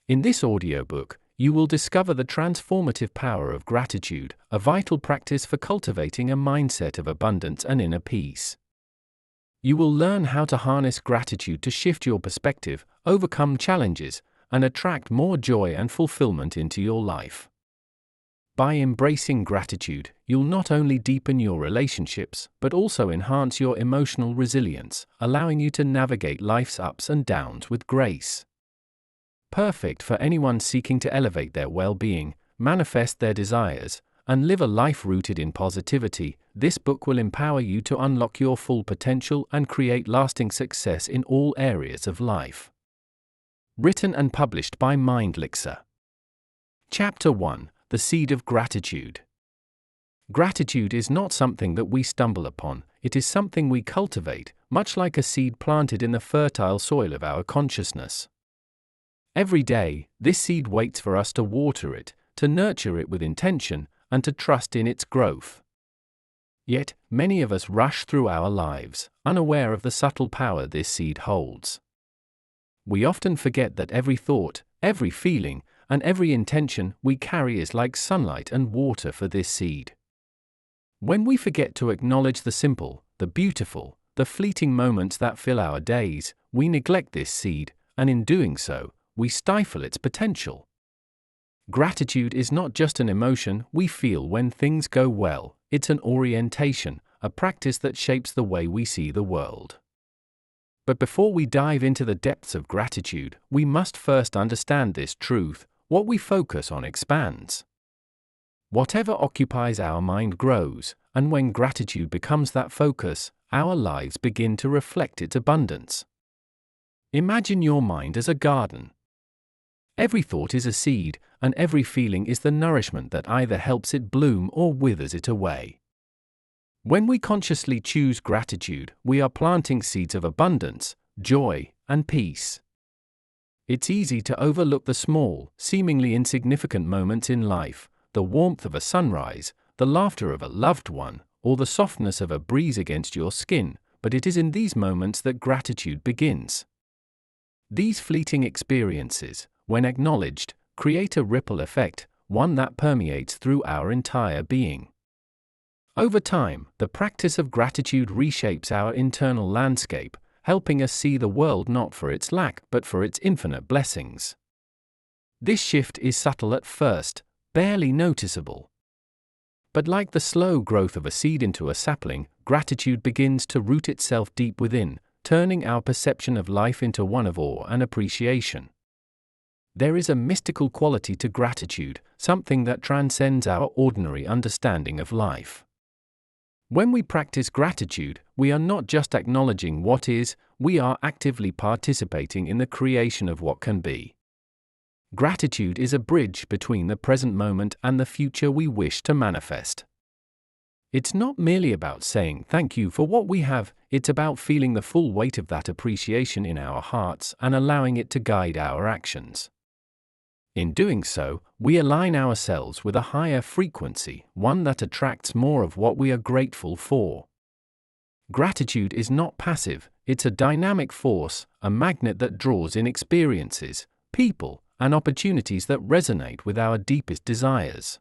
In this audiobook, you will discover the transformative power of gratitude, a vital practice for cultivating a mindset of abundance and inner peace. You will learn how to harness gratitude to shift your perspective, overcome challenges, and attract more joy and fulfillment into your life. By embracing gratitude, you'll not only deepen your relationships, but also enhance your emotional resilience, allowing you to navigate life's ups and downs with grace. Perfect for anyone seeking to elevate their well-being, manifest their desires, and live a life rooted in positivity, this book will empower you to unlock your full potential and create lasting success in all areas of life. Written and published by Mindfulness. Chapter 1: The Seed of Gratitude. Gratitude is not something that we stumble upon, it is something we cultivate, much like a seed planted in the fertile soil of our consciousness. Every day, this seed waits for us to water it, to nurture it with intention, and to trust in its growth. Yet, many of us rush through our lives, unaware of the subtle power this seed holds. We often forget that every thought, every feeling, and every intention we carry is like sunlight and water for this seed. When we forget to acknowledge the simple, the beautiful, the fleeting moments that fill our days, we neglect this seed, and in doing so, we stifle its potential. Gratitude is not just an emotion we feel when things go well, it's an orientation, a practice that shapes the way we see the world. But before we dive into the depths of gratitude, we must first understand this truth: what we focus on expands. Whatever occupies our mind grows, and when gratitude becomes that focus, our lives begin to reflect its abundance. Imagine your mind as a garden. Every thought is a seed, and every feeling is the nourishment that either helps it bloom or withers it away. When we consciously choose gratitude, we are planting seeds of abundance, joy, and peace. It's easy to overlook the small, seemingly insignificant moments in life, the warmth of a sunrise, the laughter of a loved one, or the softness of a breeze against your skin, but it is in these moments that gratitude begins. These fleeting experiences, when acknowledged, create a ripple effect, one that permeates through our entire being. Over time, the practice of gratitude reshapes our internal landscape, helping us see the world not for its lack but for its infinite blessings. This shift is subtle at first, barely noticeable. But like the slow growth of a seed into a sapling, gratitude begins to root itself deep within, turning our perception of life into one of awe and appreciation. There is a mystical quality to gratitude, something that transcends our ordinary understanding of life. When we practice gratitude, we are not just acknowledging what is, we are actively participating in the creation of what can be. Gratitude is a bridge between the present moment and the future we wish to manifest. It's not merely about saying thank you for what we have, it's about feeling the full weight of that appreciation in our hearts and allowing it to guide our actions. In doing so, we align ourselves with a higher frequency, one that attracts more of what we are grateful for. Gratitude is not passive, it's a dynamic force, a magnet that draws in experiences, people, and opportunities that resonate with our deepest desires.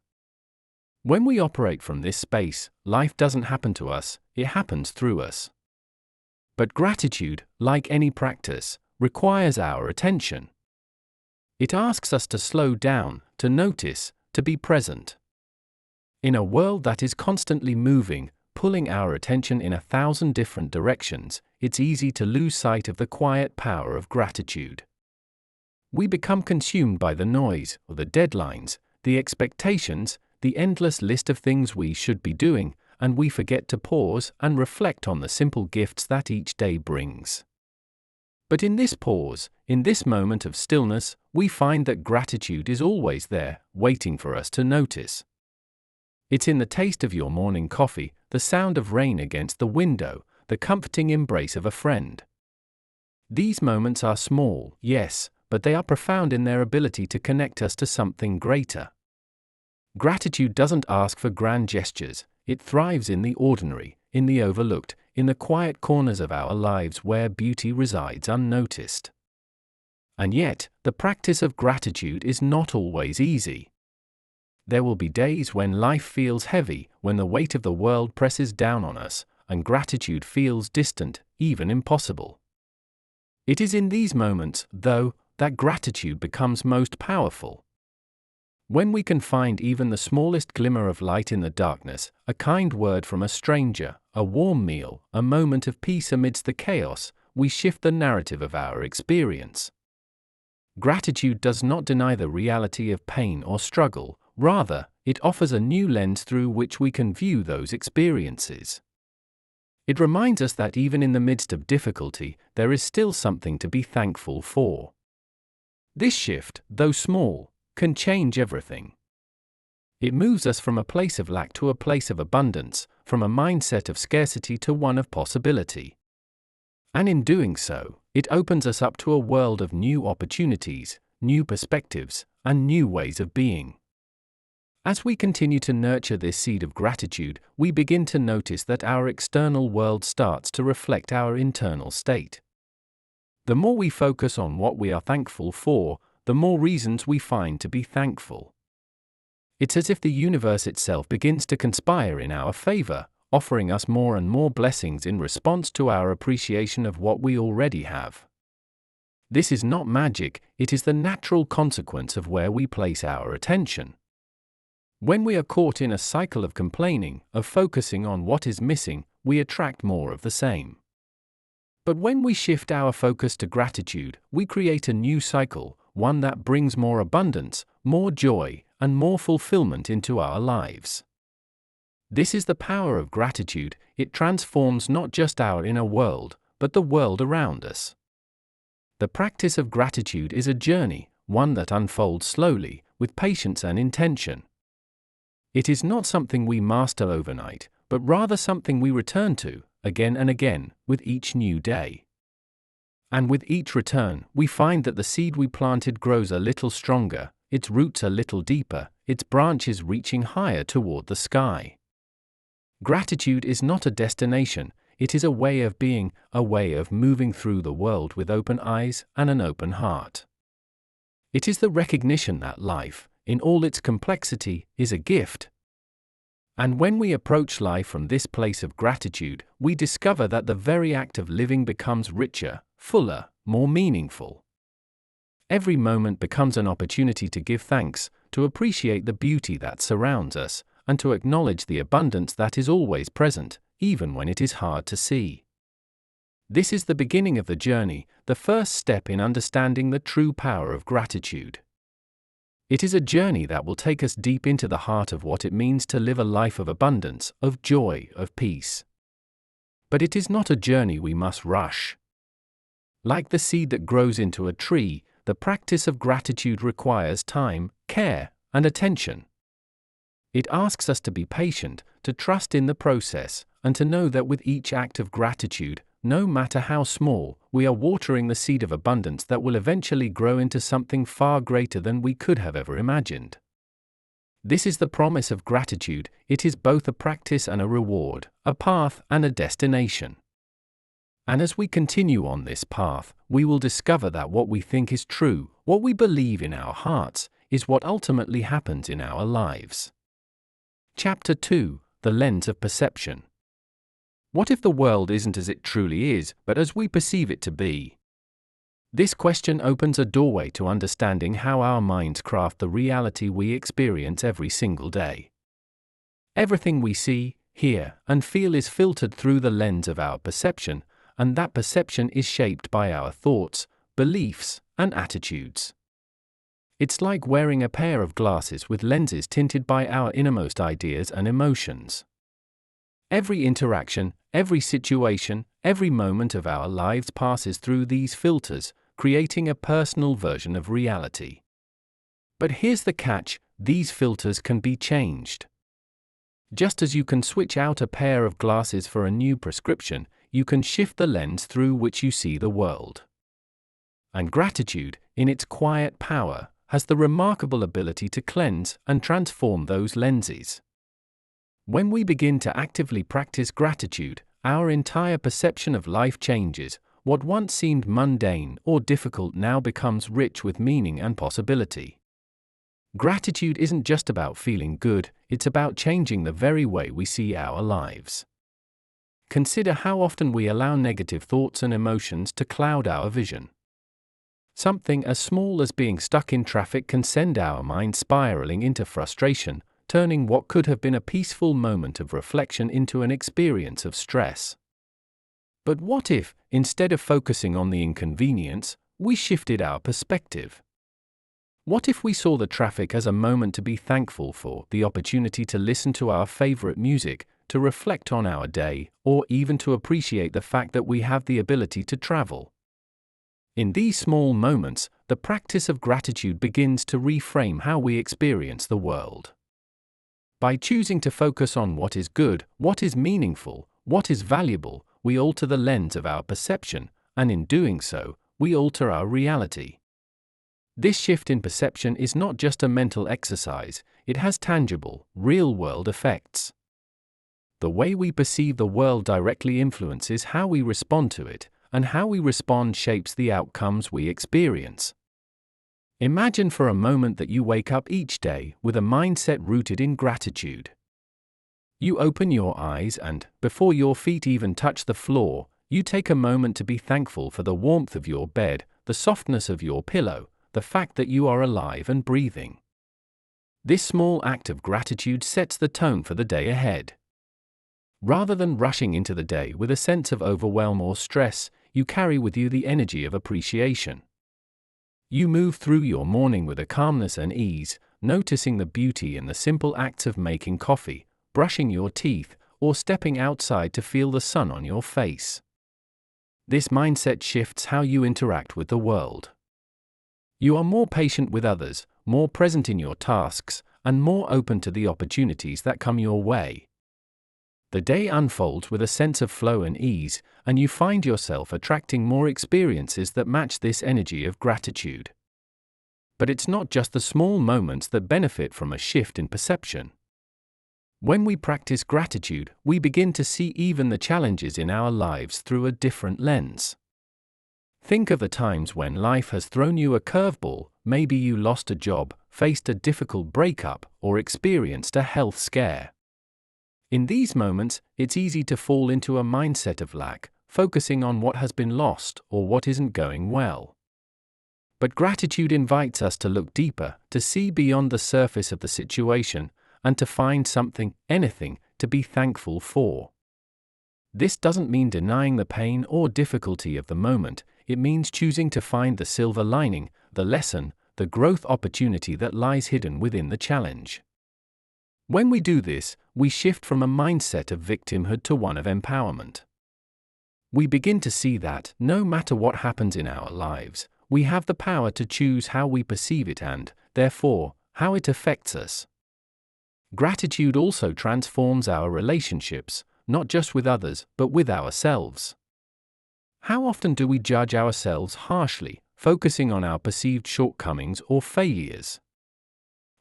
When we operate from this space, life doesn't happen to us, it happens through us. But gratitude, like any practice, requires our attention. It asks us to slow down, to notice, to be present. In a world that is constantly moving, pulling our attention in 1,000 different directions, it's easy to lose sight of the quiet power of gratitude. We become consumed by the noise, the deadlines, the expectations, the endless list of things we should be doing, and we forget to pause and reflect on the simple gifts that each day brings. But in this pause, in this moment of stillness, we find that gratitude is always there, waiting for us to notice. It's in the taste of your morning coffee, the sound of rain against the window, the comforting embrace of a friend. These moments are small, yes, but they are profound in their ability to connect us to something greater. Gratitude doesn't ask for grand gestures, it thrives in the ordinary, in the overlooked, in the quiet corners of our lives where beauty resides unnoticed. And yet, the practice of gratitude is not always easy. There will be days when life feels heavy, when the weight of the world presses down on us, and gratitude feels distant, even impossible. It is in these moments, though, that gratitude becomes most powerful. When we can find even the smallest glimmer of light in the darkness, a kind word from a stranger, a warm meal, a moment of peace amidst the chaos, we shift the narrative of our experience. Gratitude does not deny the reality of pain or struggle, rather, it offers a new lens through which we can view those experiences. It reminds us that even in the midst of difficulty, there is still something to be thankful for. This shift, though small, can change everything. It moves us from a place of lack to a place of abundance, from a mindset of scarcity to one of possibility. And in doing so, it opens us up to a world of new opportunities, new perspectives, and new ways of being. As we continue to nurture this seed of gratitude, we begin to notice that our external world starts to reflect our internal state. The more we focus on what we are thankful for, the more reasons we find to be thankful. It's as if the universe itself begins to conspire in our favor, offering us more and more blessings in response to our appreciation of what we already have. This is not magic, it is the natural consequence of where we place our attention. When we are caught in a cycle of complaining, of focusing on what is missing, we attract more of the same. But when we shift our focus to gratitude, we create a new cycle, one that brings more abundance, more joy, and more fulfillment into our lives. This is the power of gratitude. It transforms not just our inner world, but the world around us. The practice of gratitude is a journey, one that unfolds slowly, with patience and intention. It is not something we master overnight, but rather something we return to, again and again, with each new day. And with each return, we find that the seed we planted grows a little stronger, its roots a little deeper, its branches reaching higher toward the sky. Gratitude is not a destination, it is a way of being, a way of moving through the world with open eyes and an open heart. It is the recognition that life, in all its complexity, is a gift. And when we approach life from this place of gratitude, we discover that the very act of living becomes richer, fuller, more meaningful. Every moment becomes an opportunity to give thanks, to appreciate the beauty that surrounds us, and to acknowledge the abundance that is always present, even when it is hard to see. This is the beginning of the journey, the first step in understanding the true power of gratitude. It is a journey that will take us deep into the heart of what it means to live a life of abundance, of joy, of peace. But it is not a journey we must rush. Like the seed that grows into a tree, the practice of gratitude requires time, care, and attention. It asks us to be patient, to trust in the process, and to know that with each act of gratitude, no matter how small, we are watering the seed of abundance that will eventually grow into something far greater than we could have ever imagined. This is the promise of gratitude. It is both a practice and a reward, a path and a destination. And as we continue on this path, we will discover that what we think is true, what we believe in our hearts, is what ultimately happens in our lives. Chapter 2: The Lens of Perception. What if the world isn't as it truly is, but as we perceive it to be? This question opens a doorway to understanding how our minds craft the reality we experience every single day. Everything we see, hear, and feel is filtered through the lens of our perception, and that perception is shaped by our thoughts, beliefs, and attitudes. It's like wearing a pair of glasses with lenses tinted by our innermost ideas and emotions. Every interaction, every situation, every moment of our lives passes through these filters, creating a personal version of reality. But here's the catch: these filters can be changed. Just as you can switch out a pair of glasses for a new prescription, you can shift the lens through which you see the world. And gratitude, in its quiet power, has the remarkable ability to cleanse and transform those lenses. When we begin to actively practice gratitude, our entire perception of life changes. what once seemed mundane or difficult now becomes rich with meaning and possibility. Gratitude isn't just about feeling good, it's about changing the very way we see our lives. Consider how often we allow negative thoughts and emotions to cloud our vision. Something as small as being stuck in traffic can send our mind spiraling into frustration, turning what could have been a peaceful moment of reflection into an experience of stress. But what if, instead of focusing on the inconvenience, we shifted our perspective? What if we saw the traffic as a moment to be thankful for, the opportunity to listen to our favorite music, to reflect on our day, or even to appreciate the fact that we have the ability to travel? In these small moments, the practice of gratitude begins to reframe how we experience the world. By choosing to focus on what is good, what is meaningful, what is valuable, we alter the lens of our perception, and in doing so, we alter our reality. This shift in perception is not just a mental exercise, it has tangible, real-world effects. The way we perceive the world directly influences how we respond to it, and how we respond shapes the outcomes we experience. Imagine for a moment that you wake up each day with a mindset rooted in gratitude. You open your eyes and, before your feet even touch the floor, you take a moment to be thankful for the warmth of your bed, the softness of your pillow, the fact that you are alive and breathing. This small act of gratitude sets the tone for the day ahead. Rather than rushing into the day with a sense of overwhelm or stress, you carry with you the energy of appreciation. You move through your morning with a calmness and ease, noticing the beauty in the simple acts of making coffee, brushing your teeth, or stepping outside to feel the sun on your face. This mindset shifts how you interact with the world. You are more patient with others, more present in your tasks, and more open to the opportunities that come your way. The day unfolds with a sense of flow and ease, and you find yourself attracting more experiences that match this energy of gratitude. But it's not just the small moments that benefit from a shift in perception. When we practice gratitude, we begin to see even the challenges in our lives through a different lens. Think of the times when life has thrown you a curveball, maybe you lost a job, faced a difficult breakup, or experienced a health scare. In these moments, it's easy to fall into a mindset of lack, focusing on what has been lost or what isn't going well. But gratitude invites us to look deeper, to see beyond the surface of the situation, and to find something, anything, to be thankful for. This doesn't mean denying the pain or difficulty of the moment, it means choosing to find the silver lining, the lesson, the growth opportunity that lies hidden within the challenge. When we do this, we shift from a mindset of victimhood to one of empowerment. We begin to see that, no matter what happens in our lives, we have the power to choose how we perceive it and, therefore, how it affects us. Gratitude also transforms our relationships, not just with others, but with ourselves. How often do we judge ourselves harshly, focusing on our perceived shortcomings or failures?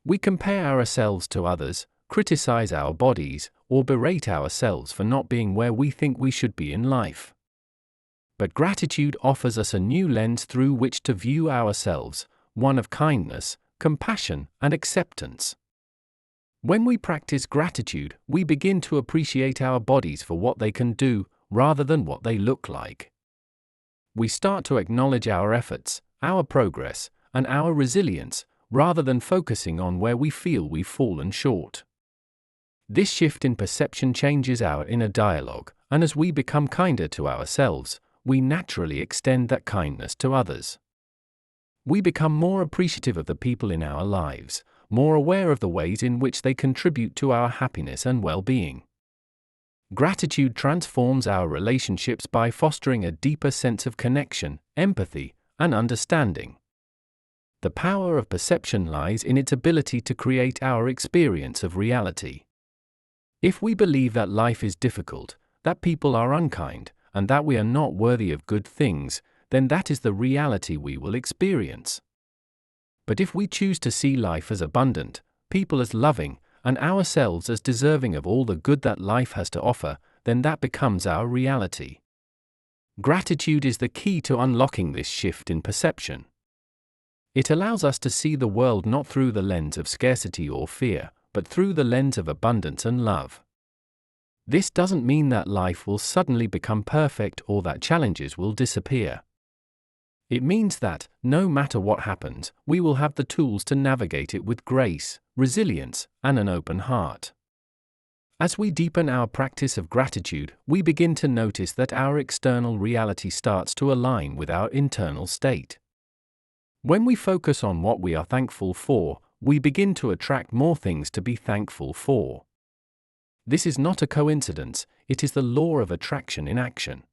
We compare ourselves to others, criticize our bodies, or berate ourselves for not being where we think we should be in life. But gratitude offers us a new lens through which to view ourselves, one of kindness, compassion, and acceptance. When we practice gratitude, we begin to appreciate our bodies for what they can do, rather than what they look like. We start to acknowledge our efforts, our progress, and our resilience, rather than focusing on where we feel we've fallen short. This shift in perception changes our inner dialogue, and as we become kinder to ourselves, we naturally extend that kindness to others. We become more appreciative of the people in our lives, more aware of the ways in which they contribute to our happiness and well-being. Gratitude transforms our relationships by fostering a deeper sense of connection, empathy, and understanding. The power of perception lies in its ability to create our experience of reality. If we believe that life is difficult, that people are unkind, and that we are not worthy of good things, then that is the reality we will experience. But if we choose to see life as abundant, people as loving, and ourselves as deserving of all the good that life has to offer, then that becomes our reality. Gratitude is the key to unlocking this shift in perception. It allows us to see the world not through the lens of scarcity or fear, but through the lens of abundance and love. This doesn't mean that life will suddenly become perfect or that challenges will disappear. It means that, no matter what happens, we will have the tools to navigate it with grace, resilience, and an open heart. As we deepen our practice of gratitude, we begin to notice that our external reality starts to align with our internal state. When we focus on what we are thankful for, we begin to attract more things to be thankful for. This is not a coincidence, it is the law of attraction in action.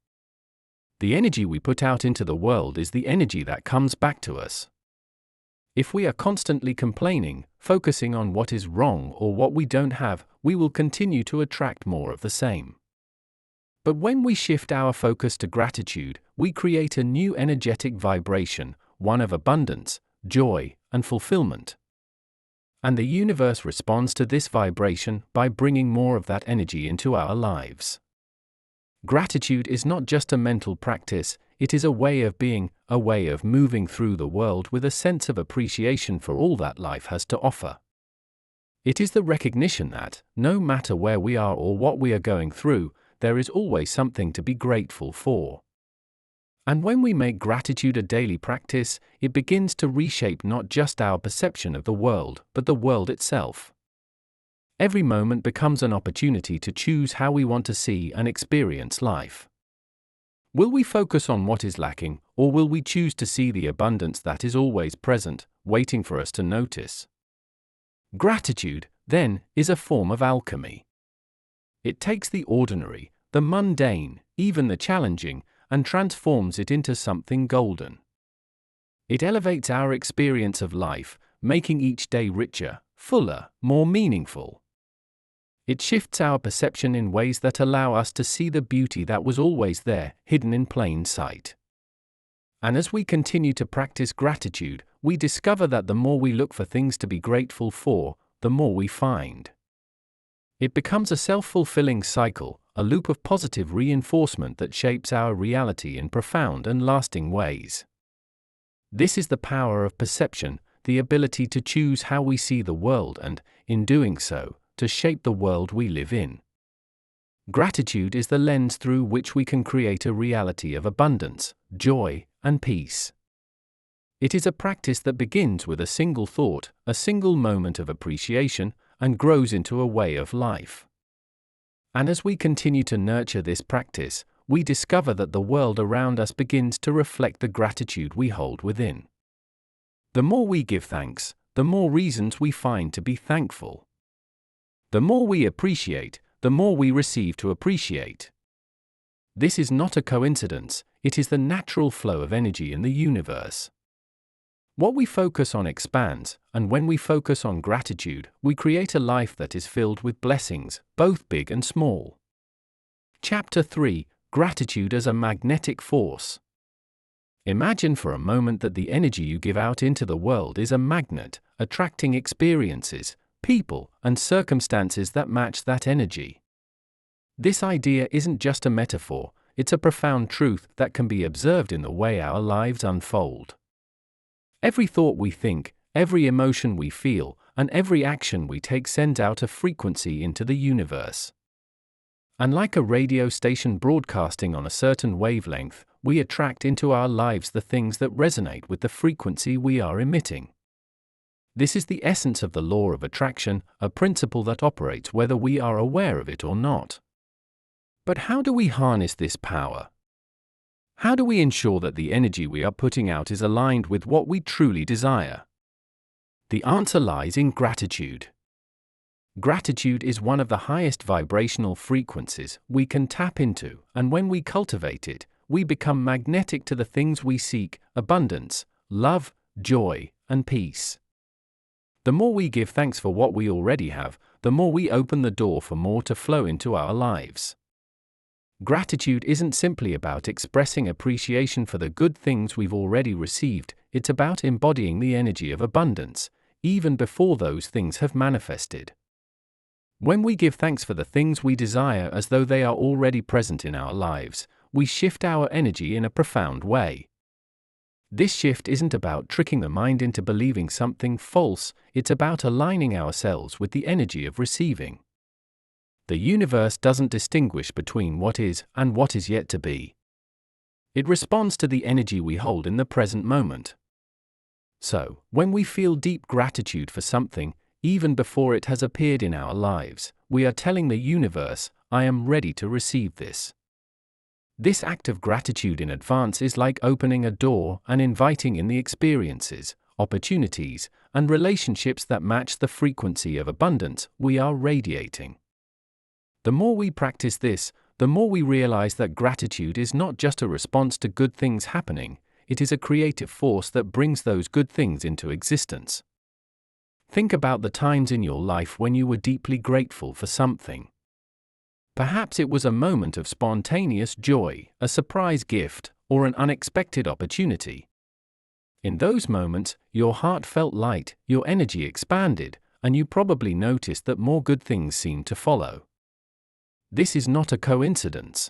The energy we put out into the world is the energy that comes back to us. If we are constantly complaining, focusing on what is wrong or what we don't have, we will continue to attract more of the same. But when we shift our focus to gratitude, we create a new energetic vibration, one of abundance, joy, and fulfillment. And the universe responds to this vibration by bringing more of that energy into our lives. Gratitude is not just a mental practice, it is a way of being, a way of moving through the world with a sense of appreciation for all that life has to offer. It is the recognition that, no matter where we are or what we are going through, there is always something to be grateful for. And when we make gratitude a daily practice, it begins to reshape not just our perception of the world, but the world itself. Every moment becomes an opportunity to choose how we want to see and experience life. Will we focus on what is lacking, or will we choose to see the abundance that is always present, waiting for us to notice? Gratitude, then, is a form of alchemy. It takes the ordinary, the mundane, even the challenging, and transforms it into something golden. It elevates our experience of life, making each day richer, fuller, more meaningful. It shifts our perception in ways that allow us to see the beauty that was always there, hidden in plain sight. And as we continue to practice gratitude, we discover that the more we look for things to be grateful for, the more we find. It becomes a self-fulfilling cycle, a loop of positive reinforcement that shapes our reality in profound and lasting ways. This is the power of perception, the ability to choose how we see the world and, in doing so, to shape the world we live in. Gratitude is the lens through which we can create a reality of abundance, joy, and peace. It is a practice that begins with a single thought, a single moment of appreciation, and grows into a way of life. And as we continue to nurture this practice, we discover that the world around us begins to reflect the gratitude we hold within. The more we give thanks, the more reasons we find to be thankful. The more we appreciate, the more we receive to appreciate. This is not a coincidence, it is the natural flow of energy in the universe. What we focus on expands, and when we focus on gratitude, we create a life that is filled with blessings, both big and small. Chapter 3: Gratitude as a Magnetic Force. Imagine for a moment that the energy you give out into the world is a magnet, attracting experiences, people, and circumstances that match that energy. This idea isn't just a metaphor, it's a profound truth that can be observed in the way our lives unfold. Every thought we think, every emotion we feel, and every action we take sends out a frequency into the universe. And like a radio station broadcasting on a certain wavelength, we attract into our lives the things that resonate with the frequency we are emitting. This is the essence of the law of attraction, a principle that operates whether we are aware of it or not. But how do we harness this power? How do we ensure that the energy we are putting out is aligned with what we truly desire? The answer lies in gratitude. Gratitude is one of the highest vibrational frequencies we can tap into, and when we cultivate it, we become magnetic to the things we seek: abundance, love, joy, and peace. The more we give thanks for what we already have, the more we open the door for more to flow into our lives. Gratitude isn't simply about expressing appreciation for the good things we've already received, it's about embodying the energy of abundance, even before those things have manifested. When we give thanks for the things we desire as though they are already present in our lives, we shift our energy in a profound way. This shift isn't about tricking the mind into believing something false, it's about aligning ourselves with the energy of receiving. The universe doesn't distinguish between what is and what is yet to be. It responds to the energy we hold in the present moment. So, when we feel deep gratitude for something, even before it has appeared in our lives, we are telling the universe, I am ready to receive this. This act of gratitude in advance is like opening a door and inviting in the experiences, opportunities, and relationships that match the frequency of abundance we are radiating. The more we practice this, the more we realize that gratitude is not just a response to good things happening, it is a creative force that brings those good things into existence. Think about the times in your life when you were deeply grateful for something. Perhaps it was a moment of spontaneous joy, a surprise gift, or an unexpected opportunity. In those moments, your heart felt light, your energy expanded, and you probably noticed that more good things seemed to follow. This is not a coincidence.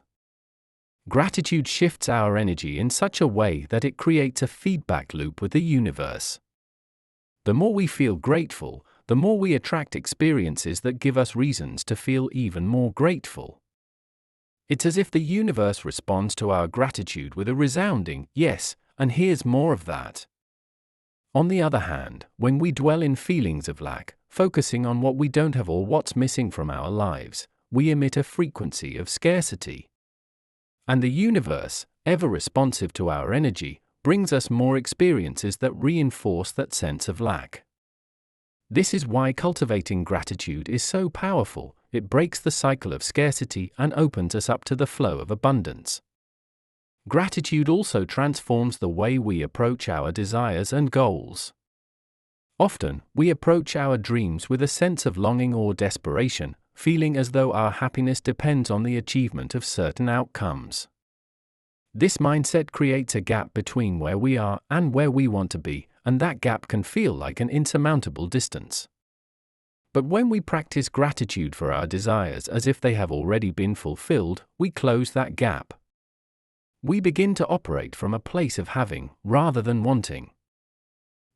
Gratitude shifts our energy in such a way that it creates a feedback loop with the universe. The more we feel grateful, the more we attract experiences that give us reasons to feel even more grateful. It's as if the universe responds to our gratitude with a resounding, yes, and here's more of that. On the other hand, when we dwell in feelings of lack, focusing on what we don't have or what's missing from our lives, we emit a frequency of scarcity. And the universe, ever responsive to our energy, brings us more experiences that reinforce that sense of lack. This is why cultivating gratitude is so powerful. It breaks the cycle of scarcity and opens us up to the flow of abundance. Gratitude also transforms the way we approach our desires and goals. Often, we approach our dreams with a sense of longing or desperation, feeling as though our happiness depends on the achievement of certain outcomes. This mindset creates a gap between where we are and where we want to be, and that gap can feel like an insurmountable distance. But when we practice gratitude for our desires as if they have already been fulfilled, we close that gap. We begin to operate from a place of having, rather than wanting.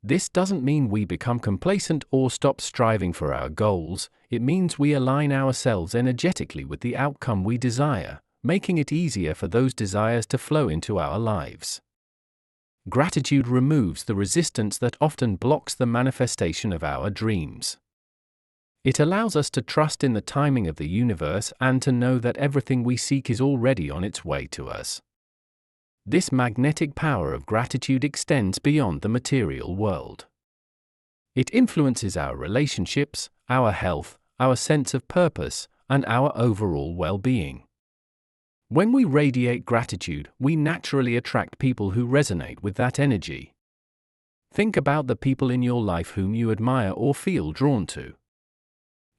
This doesn't mean we become complacent or stop striving for our goals, it means we align ourselves energetically with the outcome we desire, making it easier for those desires to flow into our lives. Gratitude removes the resistance that often blocks the manifestation of our dreams. It allows us to trust in the timing of the universe and to know that everything we seek is already on its way to us. This magnetic power of gratitude extends beyond the material world. It influences our relationships, our health, our sense of purpose, and our overall well-being. When we radiate gratitude, we naturally attract people who resonate with that energy. Think about the people in your life whom you admire or feel drawn to.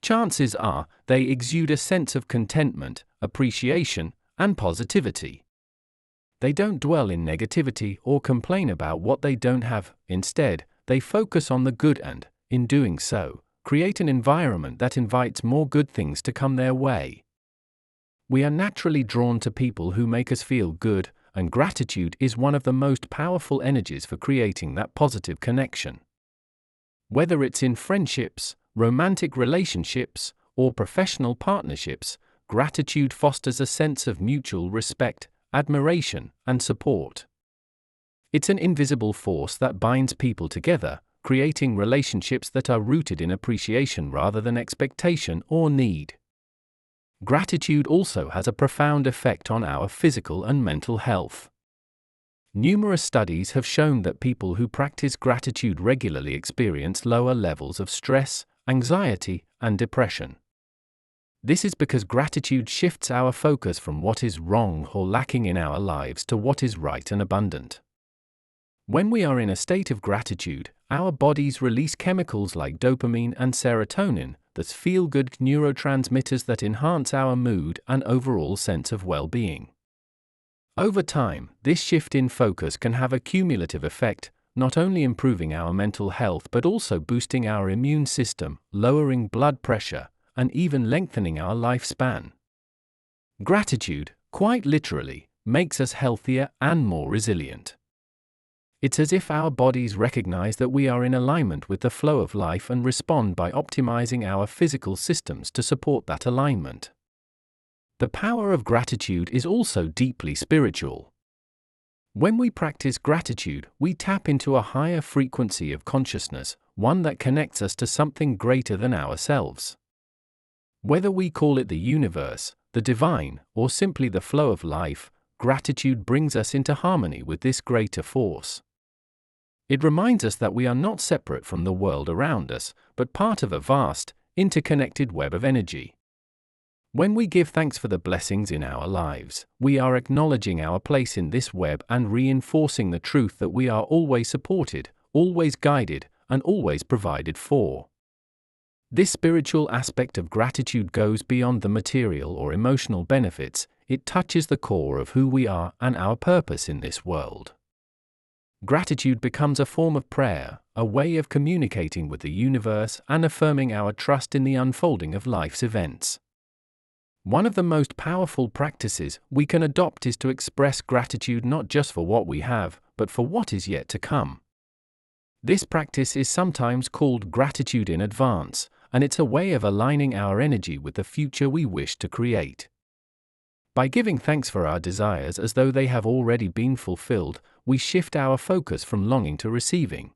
Chances are, they exude a sense of contentment, appreciation, and positivity. They don't dwell in negativity or complain about what they don't have. Instead, they focus on the good and, in doing so, create an environment that invites more good things to come their way. We are naturally drawn to people who make us feel good, and gratitude is one of the most powerful energies for creating that positive connection. Whether it's in friendships, romantic relationships, or professional partnerships, gratitude fosters a sense of mutual respect, admiration, and support. It's an invisible force that binds people together, creating relationships that are rooted in appreciation rather than expectation or need. Gratitude also has a profound effect on our physical and mental health. Numerous studies have shown that people who practice gratitude regularly experience lower levels of stress, anxiety, and depression. This is because gratitude shifts our focus from what is wrong or lacking in our lives to what is right and abundant. When we are in a state of gratitude, our bodies release chemicals like dopamine and serotonin, that's feel-good neurotransmitters that enhance our mood and overall sense of well-being. Over time, this shift in focus can have a cumulative effect, not only improving our mental health but also boosting our immune system, lowering blood pressure, and even lengthening our lifespan. Gratitude, quite literally, makes us healthier and more resilient. It's as if our bodies recognize that we are in alignment with the flow of life and respond by optimizing our physical systems to support that alignment. The power of gratitude is also deeply spiritual. When we practice gratitude, we tap into a higher frequency of consciousness, one that connects us to something greater than ourselves. Whether we call it the universe, the divine, or simply the flow of life, gratitude brings us into harmony with this greater force. It reminds us that we are not separate from the world around us, but part of a vast, interconnected web of energy. When we give thanks for the blessings in our lives, we are acknowledging our place in this web and reinforcing the truth that we are always supported, always guided, and always provided for. This spiritual aspect of gratitude goes beyond the material or emotional benefits. It touches the core of who we are and our purpose in this world. Gratitude becomes a form of prayer, a way of communicating with the universe and affirming our trust in the unfolding of life's events. One of the most powerful practices we can adopt is to express gratitude not just for what we have, but for what is yet to come. This practice is sometimes called gratitude in advance, and it's a way of aligning our energy with the future we wish to create. By giving thanks for our desires as though they have already been fulfilled, we shift our focus from longing to receiving.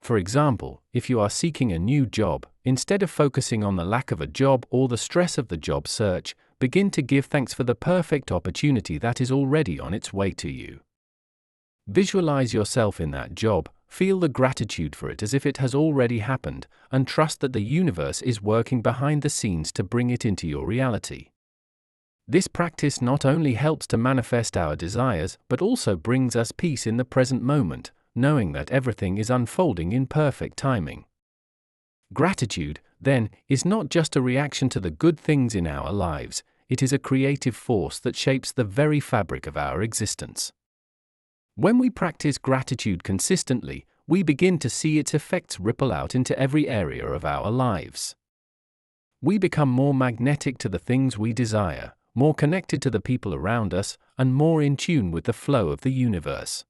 For example, if you are seeking a new job, instead of focusing on the lack of a job or the stress of the job search, begin to give thanks for the perfect opportunity that is already on its way to you. Visualize yourself in that job, feel the gratitude for it as if it has already happened, and trust that the universe is working behind the scenes to bring it into your reality. This practice not only helps to manifest our desires, but also brings us peace in the present moment, knowing that everything is unfolding in perfect timing. Gratitude, then, is not just a reaction to the good things in our lives, it is a creative force that shapes the very fabric of our existence. When we practice gratitude consistently, we begin to see its effects ripple out into every area of our lives. We become more magnetic to the things we desire, more connected to the people around us, and more in tune with the flow of the universe.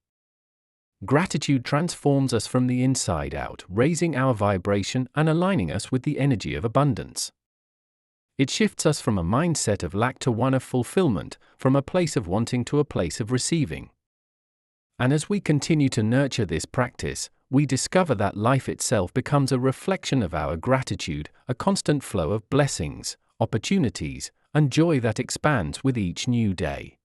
Gratitude transforms us from the inside out, raising our vibration and aligning us with the energy of abundance. It shifts us from a mindset of lack to one of fulfillment, from a place of wanting to a place of receiving. And as we continue to nurture this practice, we discover that life itself becomes a reflection of our gratitude, a constant flow of blessings, opportunities, and joy that expands with each new day.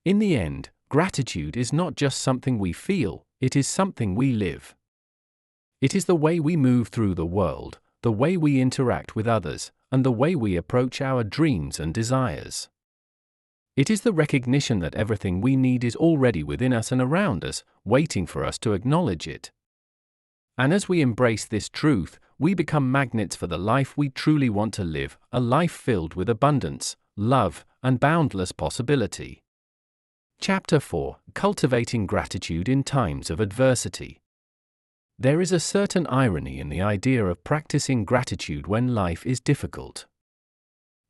In the end, gratitude is not just something we feel, it is something we live. It is the way we move through the world, the way we interact with others, and the way we approach our dreams and desires. It is the recognition that everything we need is already within us and around us, waiting for us to acknowledge it. And as we embrace this truth, we become magnets for the life we truly want to live, a life filled with abundance, love, and boundless possibility. Chapter 4: Cultivating Gratitude in Times of Adversity. There is a certain irony in the idea of practicing gratitude when life is difficult.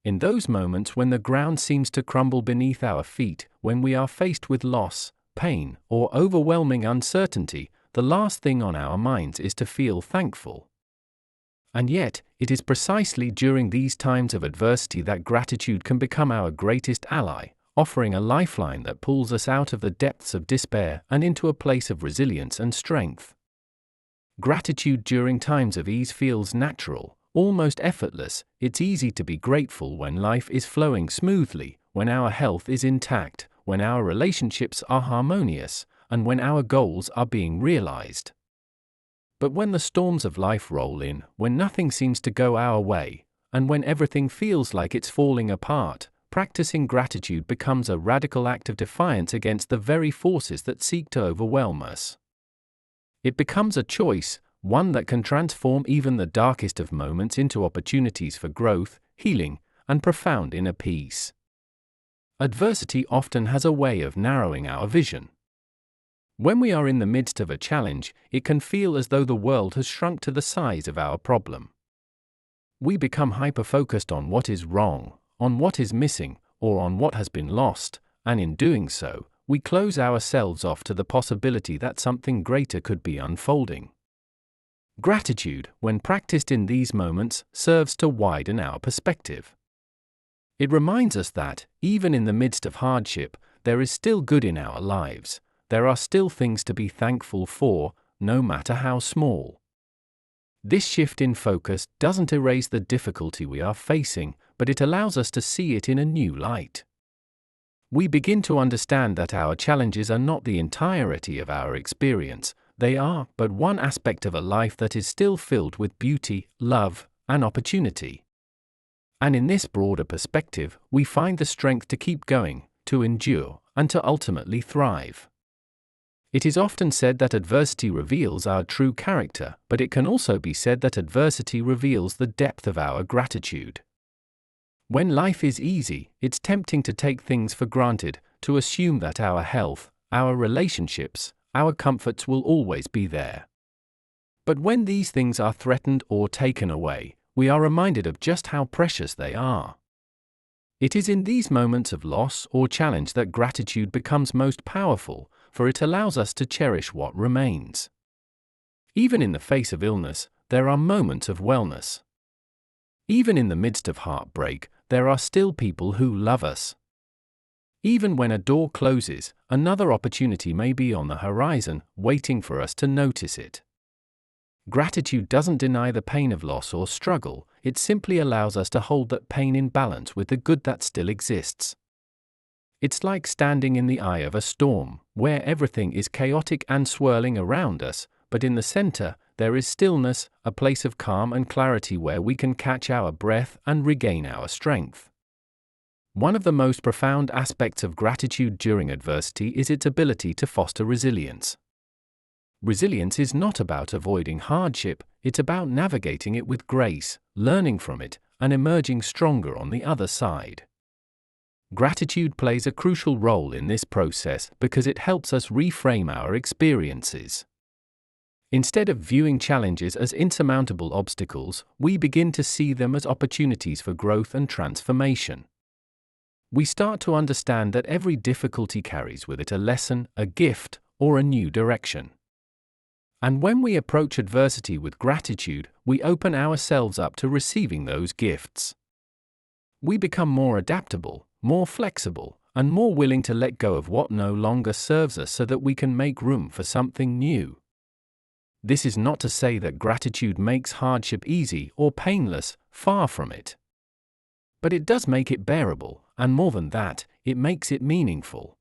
In those moments when the ground seems to crumble beneath our feet, when we are faced with loss, pain, or overwhelming uncertainty, the last thing on our minds is to feel thankful. And yet, it is precisely during these times of adversity that gratitude can become our greatest ally, offering a lifeline that pulls us out of the depths of despair and into a place of resilience and strength. Gratitude during times of ease feels natural, almost effortless. It's easy to be grateful when life is flowing smoothly, when our health is intact, when our relationships are harmonious, and when our goals are being realized. But when the storms of life roll in, when nothing seems to go our way, and when everything feels like it's falling apart, practicing gratitude becomes a radical act of defiance against the very forces that seek to overwhelm us. It becomes a choice, one that can transform even the darkest of moments into opportunities for growth, healing, and profound inner peace. Adversity often has a way of narrowing our vision. When we are in the midst of a challenge, it can feel as though the world has shrunk to the size of our problem. We become hyper-focused on what is wrong, on what is missing, or on what has been lost, and in doing so, we close ourselves off to the possibility that something greater could be unfolding. Gratitude, when practiced in these moments, serves to widen our perspective. It reminds us that, even in the midst of hardship, there is still good in our lives. There are still things to be thankful for, no matter how small. This shift in focus doesn't erase the difficulty we are facing, but it allows us to see it in a new light. We begin to understand that our challenges are not the entirety of our experience. They are but one aspect of a life that is still filled with beauty, love, and opportunity. And in this broader perspective, we find the strength to keep going, to endure, and to ultimately thrive. It is often said that adversity reveals our true character, but it can also be said that adversity reveals the depth of our gratitude. When life is easy, it's tempting to take things for granted, to assume that our health, our relationships, our comforts will always be there. But when these things are threatened or taken away, we are reminded of just how precious they are. It is in these moments of loss or challenge that gratitude becomes most powerful, for it allows us to cherish what remains. Even in the face of illness, there are moments of wellness. Even in the midst of heartbreak, there are still people who love us. Even when a door closes, another opportunity may be on the horizon, waiting for us to notice it. Gratitude doesn't deny the pain of loss or struggle, it simply allows us to hold that pain in balance with the good that still exists. It's like standing in the eye of a storm, where everything is chaotic and swirling around us, but in the center, there is stillness, a place of calm and clarity where we can catch our breath and regain our strength. One of the most profound aspects of gratitude during adversity is its ability to foster resilience. Resilience is not about avoiding hardship, it's about navigating it with grace, learning from it, and emerging stronger on the other side. Gratitude plays a crucial role in this process because it helps us reframe our experiences. Instead of viewing challenges as insurmountable obstacles, we begin to see them as opportunities for growth and transformation. We start to understand that every difficulty carries with it a lesson, a gift, or a new direction. And when we approach adversity with gratitude, we open ourselves up to receiving those gifts. We become more adaptable, more flexible, and more willing to let go of what no longer serves us so that we can make room for something new. This is not to say that gratitude makes hardship easy or painless, far from it. But it does make it bearable, and more than that, it makes it meaningful.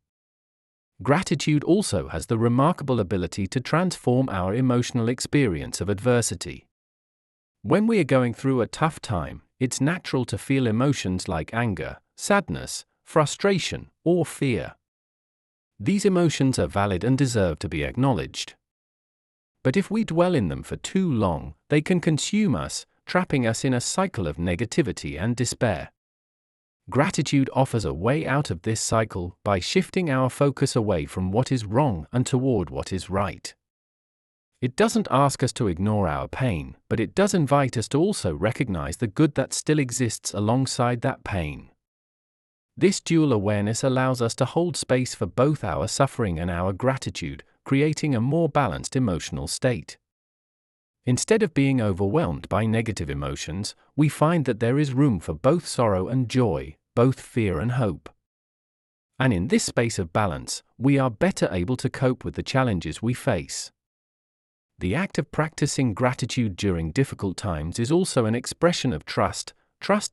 Gratitude also has the remarkable ability to transform our emotional experience of adversity. When we are going through a tough time, it's natural to feel emotions like anger, sadness, frustration, or fear. These emotions are valid and deserve to be acknowledged. But if we dwell in them for too long, they can consume us, trapping us in a cycle of negativity and despair. Gratitude offers a way out of this cycle by shifting our focus away from what is wrong and toward what is right. It doesn't ask us to ignore our pain, but it does invite us to also recognize the good that still exists alongside that pain. This dual awareness allows us to hold space for both our suffering and our gratitude, creating a more balanced emotional state. Instead of being overwhelmed by negative emotions, we find that there is room for both sorrow and joy, both fear and hope. And in this space of balance, we are better able to cope with the challenges we face. The act of practicing gratitude during difficult times is also an expression of trust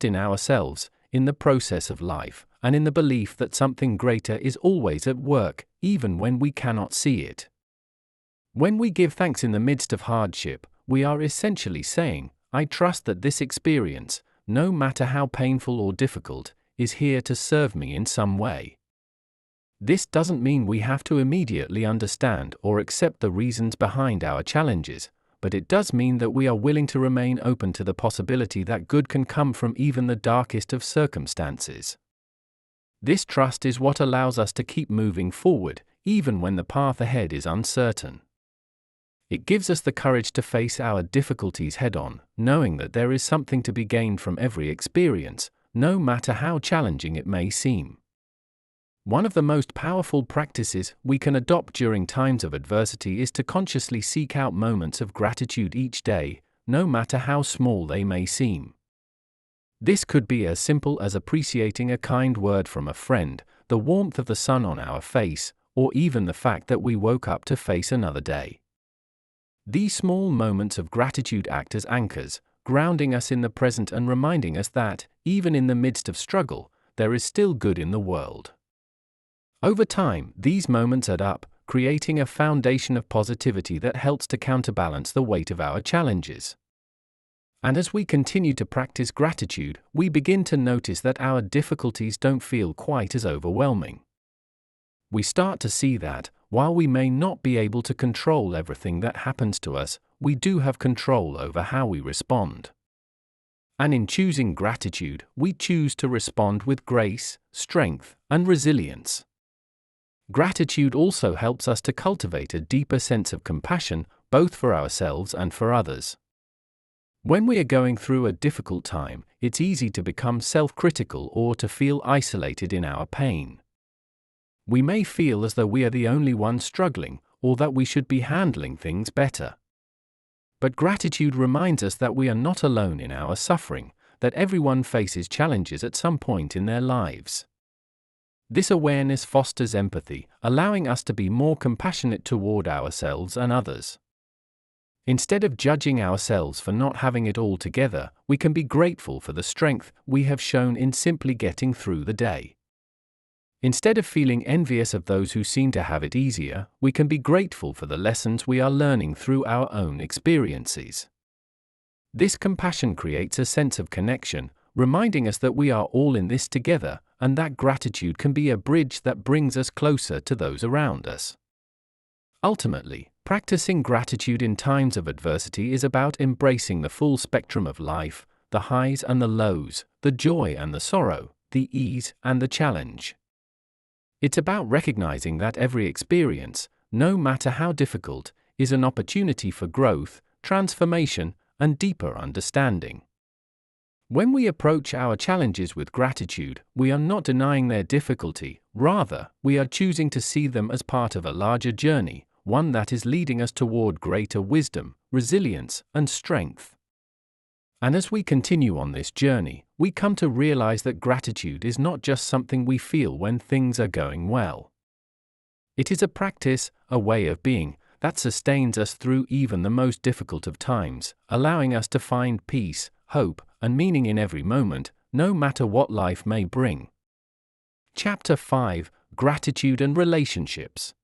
in ourselves, in the process of life, and in the belief that something greater is always at work, even when we cannot see it. When we give thanks in the midst of hardship, we are essentially saying, I trust that this experience, no matter how painful or difficult, is here to serve me in some way. This doesn't mean we have to immediately understand or accept the reasons behind our challenges, but it does mean that we are willing to remain open to the possibility that good can come from even the darkest of circumstances. This trust is what allows us to keep moving forward, even when the path ahead is uncertain. It gives us the courage to face our difficulties head-on, knowing that there is something to be gained from every experience, no matter how challenging it may seem. One of the most powerful practices we can adopt during times of adversity is to consciously seek out moments of gratitude each day, no matter how small they may seem. This could be as simple as appreciating a kind word from a friend, the warmth of the sun on our face, or even the fact that we woke up to face another day. These small moments of gratitude act as anchors, grounding us in the present and reminding us that, even in the midst of struggle, there is still good in the world. Over time, these moments add up, creating a foundation of positivity that helps to counterbalance the weight of our challenges. And as we continue to practice gratitude, we begin to notice that our difficulties don't feel quite as overwhelming. We start to see that, while we may not be able to control everything that happens to us, we do have control over how we respond. And in choosing gratitude, we choose to respond with grace, strength, and resilience. Gratitude also helps us to cultivate a deeper sense of compassion, both for ourselves and for others. When we are going through a difficult time, it's easy to become self-critical or to feel isolated in our pain. We may feel as though we are the only ones struggling, or that we should be handling things better. But gratitude reminds us that we are not alone in our suffering, that everyone faces challenges at some point in their lives. This awareness fosters empathy, allowing us to be more compassionate toward ourselves and others. Instead of judging ourselves for not having it all together, we can be grateful for the strength we have shown in simply getting through the day. Instead of feeling envious of those who seem to have it easier, we can be grateful for the lessons we are learning through our own experiences. This compassion creates a sense of connection, reminding us that we are all in this together, and that gratitude can be a bridge that brings us closer to those around us. Ultimately, practicing gratitude in times of adversity is about embracing the full spectrum of life, the highs and the lows, the joy and the sorrow, the ease and the challenge. It's about recognizing that every experience, no matter how difficult, is an opportunity for growth, transformation, and deeper understanding. When we approach our challenges with gratitude, we are not denying their difficulty, rather, we are choosing to see them as part of a larger journey, one that is leading us toward greater wisdom, resilience, and strength. And as we continue on this journey, we come to realize that gratitude is not just something we feel when things are going well. It is a practice, a way of being, that sustains us through even the most difficult of times, allowing us to find peace, hope, and meaning in every moment, no matter what life may bring. Chapter 5: Gratitude and Relationships.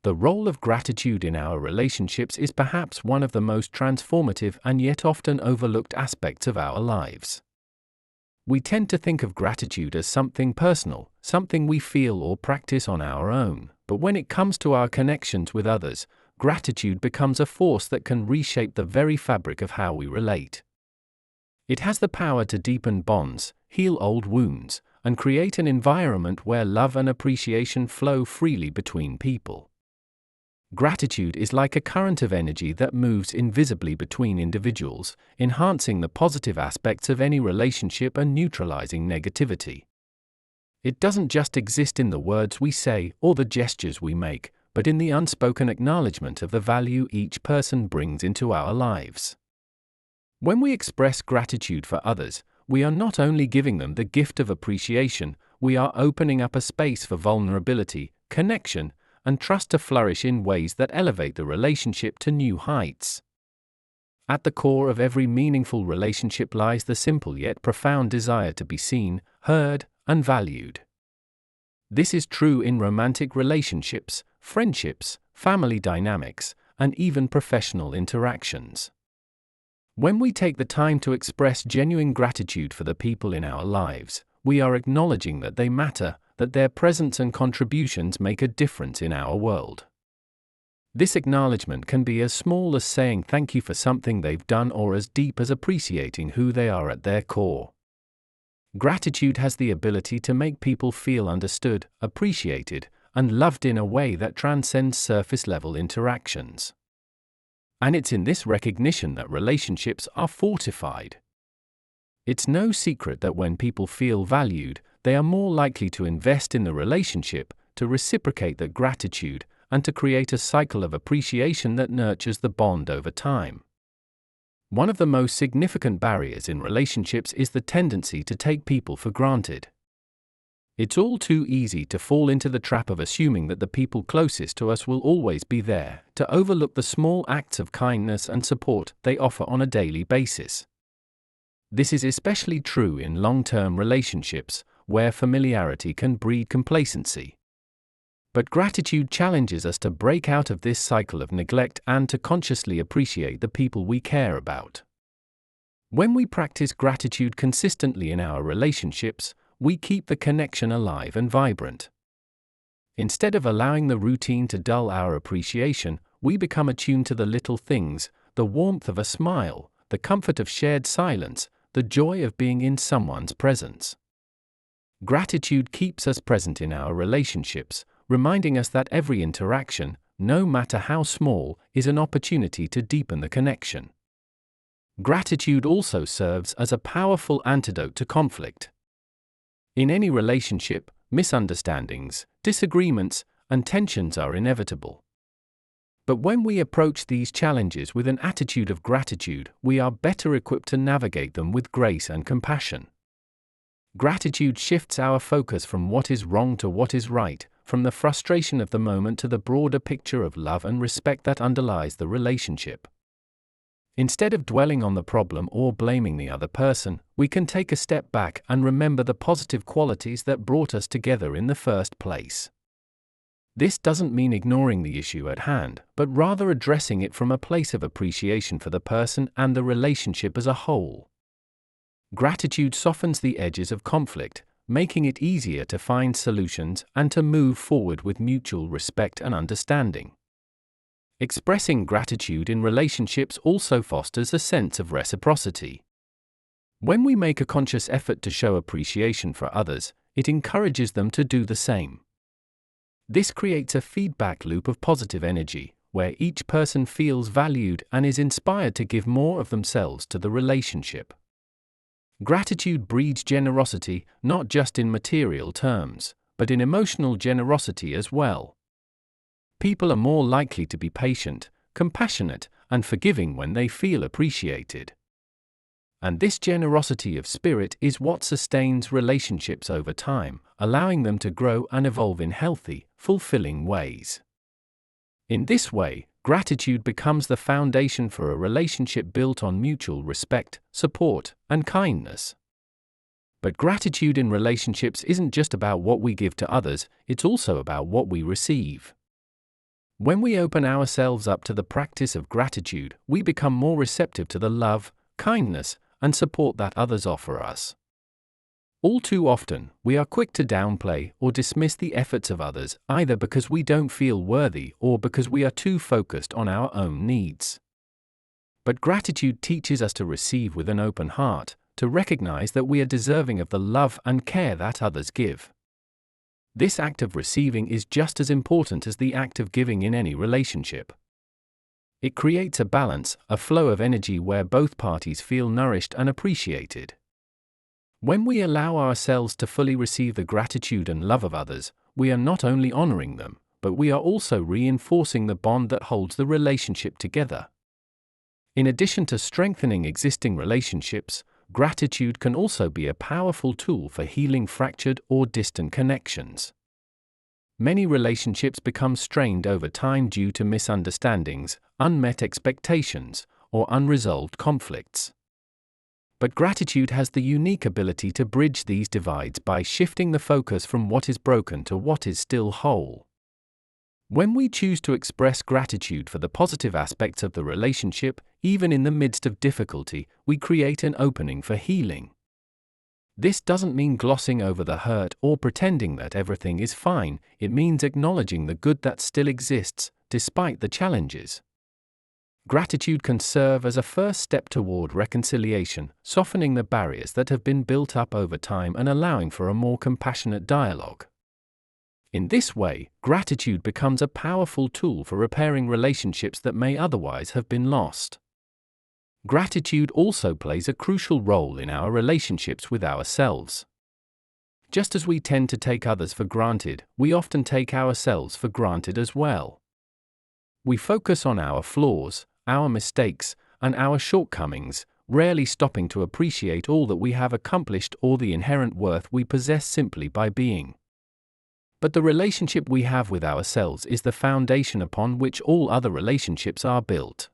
The role of gratitude in our relationships is perhaps one of the most transformative and yet often overlooked aspects of our lives. We tend to think of gratitude as something personal, something we feel or practice on our own, but when it comes to our connections with others, gratitude becomes a force that can reshape the very fabric of how we relate. It has the power to deepen bonds, heal old wounds, and create an environment where love and appreciation flow freely between people. Gratitude is like a current of energy that moves invisibly between individuals, enhancing the positive aspects of any relationship and neutralizing negativity. It doesn't just exist in the words we say or the gestures we make, but in the unspoken acknowledgement of the value each person brings into our lives. When we express gratitude for others, we are not only giving them the gift of appreciation, we are opening up a space for vulnerability, connection, and trust to flourish in ways that elevate the relationship to new heights. At the core of every meaningful relationship lies the simple yet profound desire to be seen, heard, and valued. This is true in romantic relationships, friendships, family dynamics, and even professional interactions. When we take the time to express genuine gratitude for the people in our lives, we are acknowledging that they matter, that their presence and contributions make a difference in our world. This acknowledgement can be as small as saying thank you for something they've done or as deep as appreciating who they are at their core. Gratitude has the ability to make people feel understood, appreciated, and loved in a way that transcends surface-level interactions. And it's in this recognition that relationships are fortified. It's no secret that when people feel valued, they are more likely to invest in the relationship, to reciprocate that gratitude, and to create a cycle of appreciation that nurtures the bond over time. One of the most significant barriers in relationships is the tendency to take people for granted. It's all too easy to fall into the trap of assuming that the people closest to us will always be there, to overlook the small acts of kindness and support they offer on a daily basis. This is especially true in long-term relationships, where familiarity can breed complacency. But gratitude challenges us to break out of this cycle of neglect and to consciously appreciate the people we care about. When we practice gratitude consistently in our relationships, we keep the connection alive and vibrant. Instead of allowing the routine to dull our appreciation, we become attuned to the little things, the warmth of a smile, the comfort of shared silence, the joy of being in someone's presence. Gratitude keeps us present in our relationships, reminding us that every interaction, no matter how small, is an opportunity to deepen the connection. Gratitude also serves as a powerful antidote to conflict. In any relationship, misunderstandings, disagreements, and tensions are inevitable. But when we approach these challenges with an attitude of gratitude, we are better equipped to navigate them with grace and compassion. Gratitude shifts our focus from what is wrong to what is right, from the frustration of the moment to the broader picture of love and respect that underlies the relationship. Instead of dwelling on the problem or blaming the other person, we can take a step back and remember the positive qualities that brought us together in the first place. This doesn't mean ignoring the issue at hand, but rather addressing it from a place of appreciation for the person and the relationship as a whole. Gratitude softens the edges of conflict, making it easier to find solutions and to move forward with mutual respect and understanding. Expressing gratitude in relationships also fosters a sense of reciprocity. When we make a conscious effort to show appreciation for others, it encourages them to do the same. This creates a feedback loop of positive energy, where each person feels valued and is inspired to give more of themselves to the relationship. Gratitude breeds generosity, not just in material terms, but in emotional generosity as well. People are more likely to be patient, compassionate, and forgiving when they feel appreciated. And this generosity of spirit is what sustains relationships over time, allowing them to grow and evolve in healthy, fulfilling ways. In this way, gratitude becomes the foundation for a relationship built on mutual respect, support, and kindness. But gratitude in relationships isn't just about what we give to others, it's also about what we receive. When we open ourselves up to the practice of gratitude, we become more receptive to the love, kindness, and support that others offer us. All too often, we are quick to downplay or dismiss the efforts of others, either because we don't feel worthy or because we are too focused on our own needs. But gratitude teaches us to receive with an open heart, to recognize that we are deserving of the love and care that others give. This act of receiving is just as important as the act of giving in any relationship. It creates a balance, a flow of energy where both parties feel nourished and appreciated. When we allow ourselves to fully receive the gratitude and love of others, we are not only honoring them, but we are also reinforcing the bond that holds the relationship together. In addition to strengthening existing relationships, gratitude can also be a powerful tool for healing fractured or distant connections. Many relationships become strained over time due to misunderstandings, unmet expectations, or unresolved conflicts. But gratitude has the unique ability to bridge these divides by shifting the focus from what is broken to what is still whole. When we choose to express gratitude for the positive aspects of the relationship, even in the midst of difficulty, we create an opening for healing. This doesn't mean glossing over the hurt or pretending that everything is fine, it means acknowledging the good that still exists, despite the challenges. Gratitude can serve as a first step toward reconciliation, softening the barriers that have been built up over time and allowing for a more compassionate dialogue. In this way, gratitude becomes a powerful tool for repairing relationships that may otherwise have been lost. Gratitude also plays a crucial role in our relationships with ourselves. Just as we tend to take others for granted, we often take ourselves for granted as well. We focus on our flaws, our mistakes, and our shortcomings, rarely stopping to appreciate all that we have accomplished or the inherent worth we possess simply by being. But the relationship we have with ourselves is the foundation upon which all other relationships are built.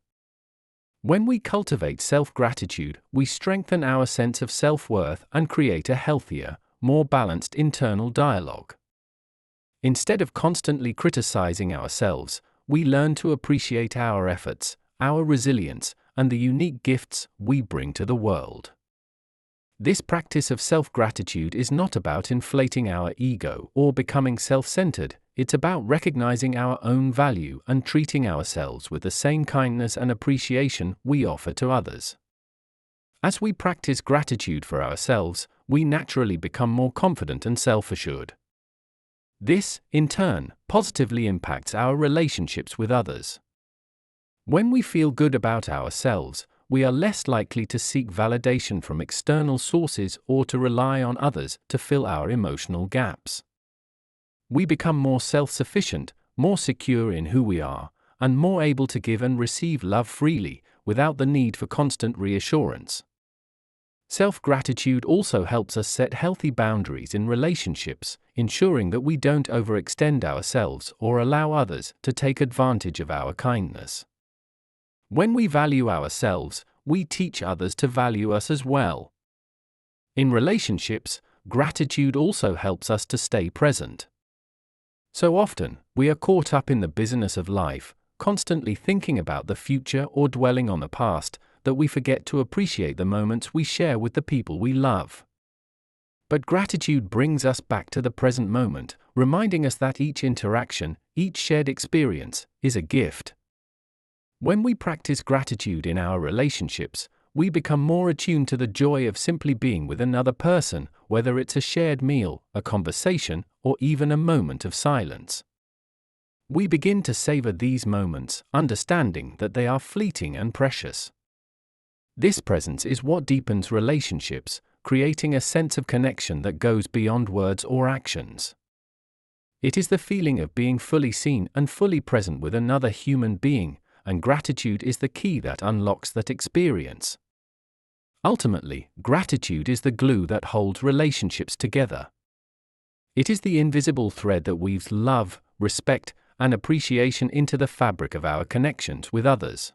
When we cultivate self-gratitude, we strengthen our sense of self-worth and create a healthier, more balanced internal dialogue. Instead of constantly criticizing ourselves, we learn to appreciate our efforts, our resilience, and the unique gifts we bring to the world. This practice of self-gratitude is not about inflating our ego or becoming self-centered. It's about recognizing our own value and treating ourselves with the same kindness and appreciation we offer to others. As we practice gratitude for ourselves, we naturally become more confident and self-assured. This, in turn, positively impacts our relationships with others. When we feel good about ourselves, we are less likely to seek validation from external sources or to rely on others to fill our emotional gaps. We become more self-sufficient, more secure in who we are, and more able to give and receive love freely, without the need for constant reassurance. Self-gratitude also helps us set healthy boundaries in relationships, ensuring that we don't overextend ourselves or allow others to take advantage of our kindness. When we value ourselves, we teach others to value us as well. In relationships, gratitude also helps us to stay present. So often, we are caught up in the busyness of life, constantly thinking about the future or dwelling on the past, that we forget to appreciate the moments we share with the people we love. But gratitude brings us back to the present moment, reminding us that each interaction, each shared experience, is a gift. When we practice gratitude in our relationships, we become more attuned to the joy of simply being with another person, whether it's a shared meal, a conversation, or even a moment of silence. We begin to savor these moments, understanding that they are fleeting and precious. This presence is what deepens relationships, creating a sense of connection that goes beyond words or actions. It is the feeling of being fully seen and fully present with another human being, and gratitude is the key that unlocks that experience. Ultimately, gratitude is the glue that holds relationships together. It is the invisible thread that weaves love, respect, and appreciation into the fabric of our connections with others.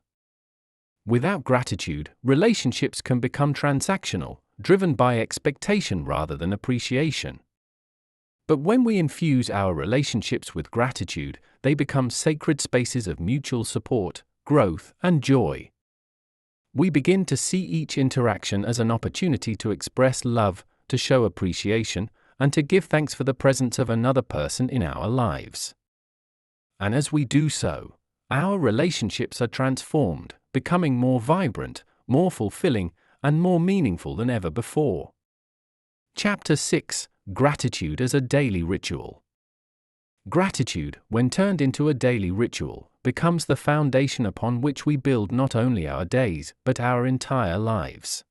Without gratitude, relationships can become transactional, driven by expectation rather than appreciation. But when we infuse our relationships with gratitude, they become sacred spaces of mutual support, growth, and joy. We begin to see each interaction as an opportunity to express love, to show appreciation, and to give thanks for the presence of another person in our lives. And as we do so, our relationships are transformed, becoming more vibrant, more fulfilling, and more meaningful than ever before. Chapter 6: Gratitude as a Daily Ritual. Gratitude, when turned into a daily ritual, becomes the foundation upon which we build not only our days, but our entire lives.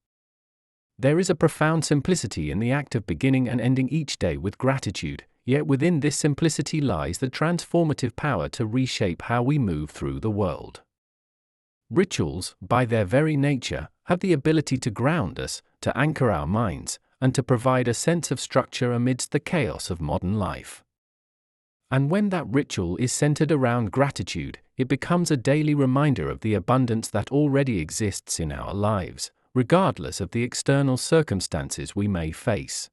There is a profound simplicity in the act of beginning and ending each day with gratitude, yet within this simplicity lies the transformative power to reshape how we move through the world. Rituals, by their very nature, have the ability to ground us, to anchor our minds, and to provide a sense of structure amidst the chaos of modern life. And when that ritual is centered around gratitude, it becomes a daily reminder of the abundance that already exists in our lives, regardless of the external circumstances we may face.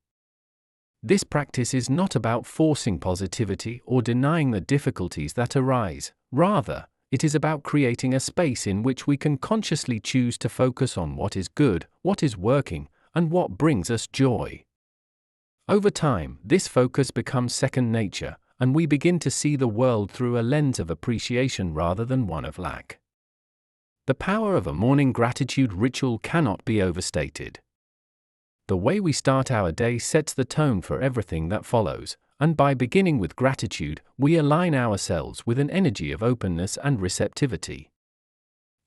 This practice is not about forcing positivity or denying the difficulties that arise. Rather, it is about creating a space in which we can consciously choose to focus on what is good, what is working, and what brings us joy. Over time, this focus becomes second nature, and we begin to see the world through a lens of appreciation rather than one of lack. The power of a morning gratitude ritual cannot be overstated. The way we start our day sets the tone for everything that follows, and by beginning with gratitude, we align ourselves with an energy of openness and receptivity.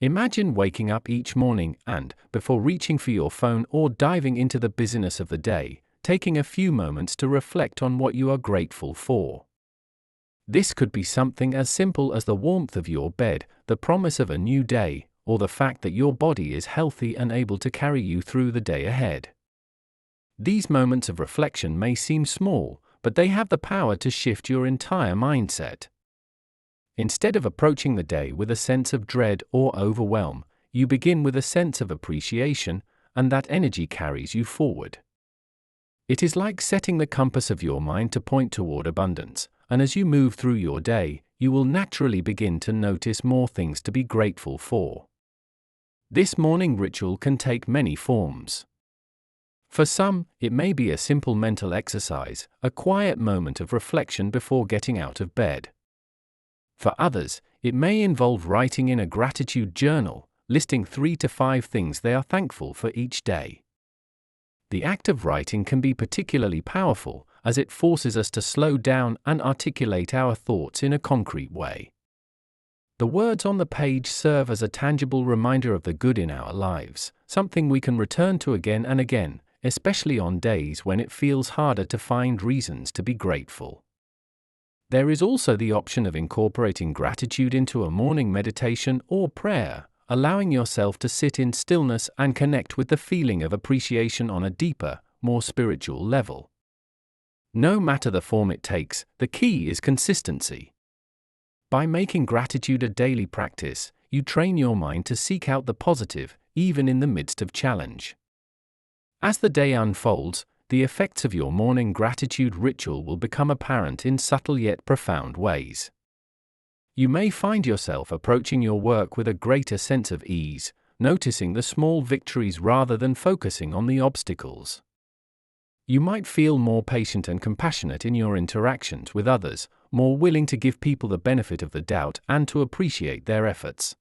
Imagine waking up each morning and, before reaching for your phone or diving into the busyness of the day, taking a few moments to reflect on what you are grateful for. This could be something as simple as the warmth of your bed, the promise of a new day, or the fact that your body is healthy and able to carry you through the day ahead. These moments of reflection may seem small, but they have the power to shift your entire mindset. Instead of approaching the day with a sense of dread or overwhelm, you begin with a sense of appreciation, and that energy carries you forward. It is like setting the compass of your mind to point toward abundance, and as you move through your day, you will naturally begin to notice more things to be grateful for. This morning ritual can take many forms. For some, it may be a simple mental exercise, a quiet moment of reflection before getting out of bed. For others, it may involve writing in a gratitude journal, listing 3 to 5 things they are thankful for each day. The act of writing can be particularly powerful, as it forces us to slow down and articulate our thoughts in a concrete way. The words on the page serve as a tangible reminder of the good in our lives, something we can return to again and again, especially on days when it feels harder to find reasons to be grateful. There is also the option of incorporating gratitude into a morning meditation or prayer, allowing yourself to sit in stillness and connect with the feeling of appreciation on a deeper, more spiritual level. No matter the form it takes, the key is consistency. By making gratitude a daily practice, you train your mind to seek out the positive, even in the midst of challenge. As the day unfolds, the effects of your morning gratitude ritual will become apparent in subtle yet profound ways. You may find yourself approaching your work with a greater sense of ease, noticing the small victories rather than focusing on the obstacles. You might feel more patient and compassionate in your interactions with others, more willing to give people the benefit of the doubt and to appreciate their efforts.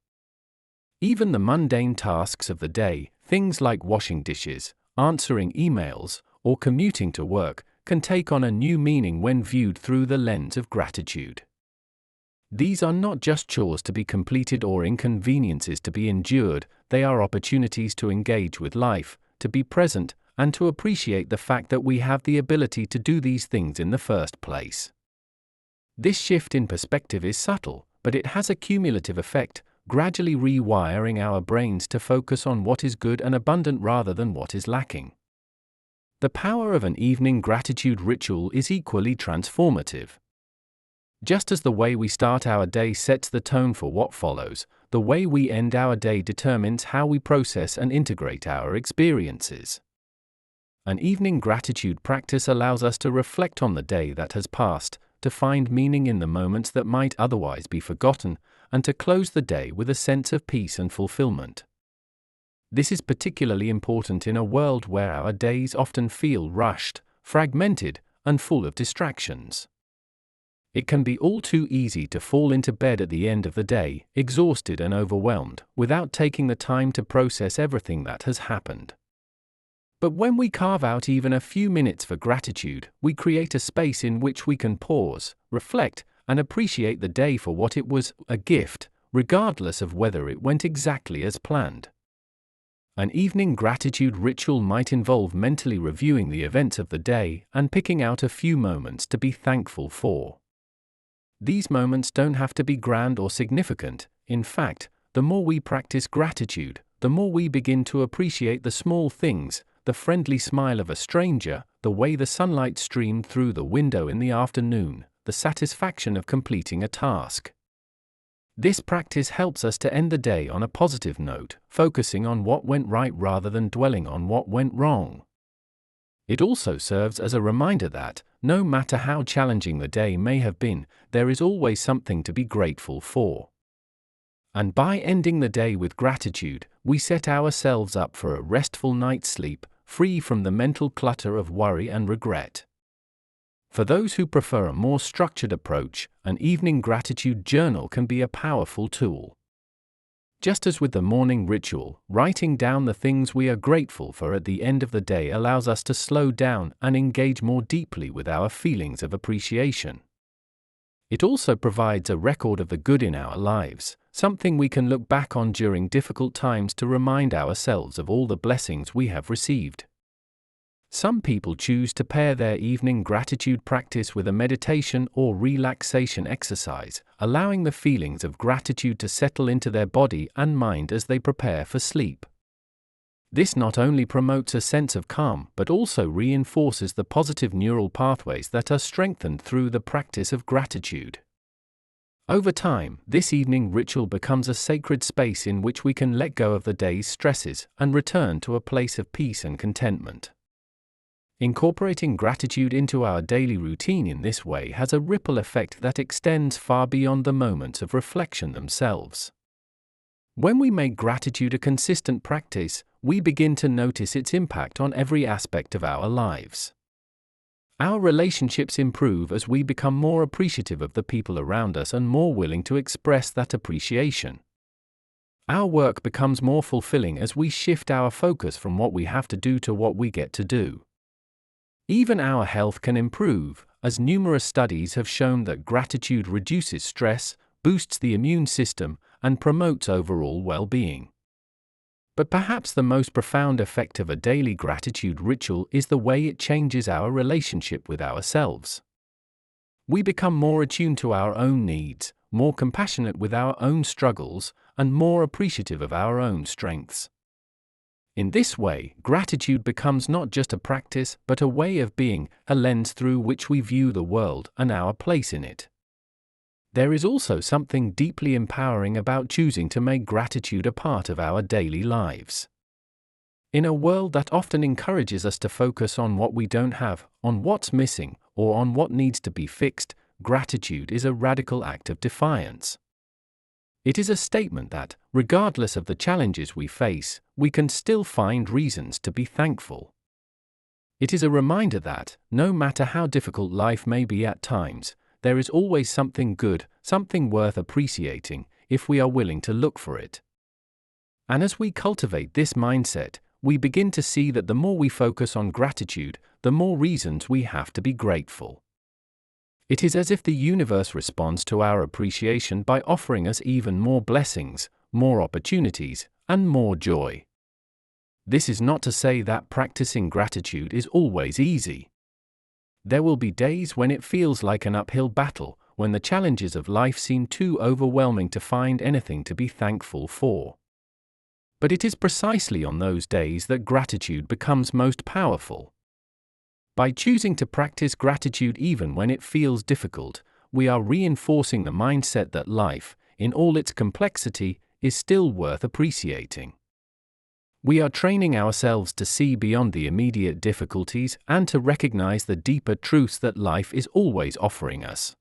Even the mundane tasks of the day, things like washing dishes, answering emails, or commuting to work, can take on a new meaning when viewed through the lens of gratitude. These are not just chores to be completed or inconveniences to be endured, they are opportunities to engage with life, to be present, and to appreciate the fact that we have the ability to do these things in the first place. This shift in perspective is subtle, but it has a cumulative effect, gradually rewiring our brains to focus on what is good and abundant rather than what is lacking. The power of an evening gratitude ritual is equally transformative. Just as the way we start our day sets the tone for what follows, the way we end our day determines how we process and integrate our experiences. An evening gratitude practice allows us to reflect on the day that has passed, to find meaning in the moments that might otherwise be forgotten, and to close the day with a sense of peace and fulfillment. This is particularly important in a world where our days often feel rushed, fragmented, and full of distractions. It can be all too easy to fall into bed at the end of the day, exhausted and overwhelmed, without taking the time to process everything that has happened. But when we carve out even a few minutes for gratitude, we create a space in which we can pause, reflect, and appreciate the day for what it was, a gift, regardless of whether it went exactly as planned. An evening gratitude ritual might involve mentally reviewing the events of the day and picking out a few moments to be thankful for. These moments don't have to be grand or significant. In fact, the more we practice gratitude, the more we begin to appreciate the small things, the friendly smile of a stranger, the way the sunlight streamed through the window in the afternoon, the satisfaction of completing a task. This practice helps us to end the day on a positive note, focusing on what went right rather than dwelling on what went wrong. It also serves as a reminder that, no matter how challenging the day may have been, there is always something to be grateful for. And by ending the day with gratitude, we set ourselves up for a restful night's sleep, free from the mental clutter of worry and regret. For those who prefer a more structured approach, an evening gratitude journal can be a powerful tool. Just as with the morning ritual, writing down the things we are grateful for at the end of the day allows us to slow down and engage more deeply with our feelings of appreciation. It also provides a record of the good in our lives, something we can look back on during difficult times to remind ourselves of all the blessings we have received. Some people choose to pair their evening gratitude practice with a meditation or relaxation exercise, allowing the feelings of gratitude to settle into their body and mind as they prepare for sleep. This not only promotes a sense of calm but also reinforces the positive neural pathways that are strengthened through the practice of gratitude. Over time, this evening ritual becomes a sacred space in which we can let go of the day's stresses and return to a place of peace and contentment. Incorporating gratitude into our daily routine in this way has a ripple effect that extends far beyond the moments of reflection themselves. When we make gratitude a consistent practice, we begin to notice its impact on every aspect of our lives. Our relationships improve as we become more appreciative of the people around us and more willing to express that appreciation. Our work becomes more fulfilling as we shift our focus from what we have to do to what we get to do. Even our health can improve, as numerous studies have shown that gratitude reduces stress, boosts the immune system, and promotes overall well-being. But perhaps the most profound effect of a daily gratitude ritual is the way it changes our relationship with ourselves. We become more attuned to our own needs, more compassionate with our own struggles, and more appreciative of our own strengths. In this way, gratitude becomes not just a practice but a way of being, a lens through which we view the world and our place in it. There is also something deeply empowering about choosing to make gratitude a part of our daily lives. In a world that often encourages us to focus on what we don't have, on what's missing, or on what needs to be fixed, gratitude is a radical act of defiance. It is a statement that, regardless of the challenges we face, we can still find reasons to be thankful. It is a reminder that, no matter how difficult life may be at times, there is always something good, something worth appreciating, if we are willing to look for it. And as we cultivate this mindset, we begin to see that the more we focus on gratitude, the more reasons we have to be grateful. It is as if the universe responds to our appreciation by offering us even more blessings, more opportunities, and more joy. This is not to say that practicing gratitude is always easy. There will be days when it feels like an uphill battle, when the challenges of life seem too overwhelming to find anything to be thankful for. But it is precisely on those days that gratitude becomes most powerful. By choosing to practice gratitude even when it feels difficult, we are reinforcing the mindset that life, in all its complexity, is still worth appreciating. We are training ourselves to see beyond the immediate difficulties and to recognize the deeper truths that life is always offering us.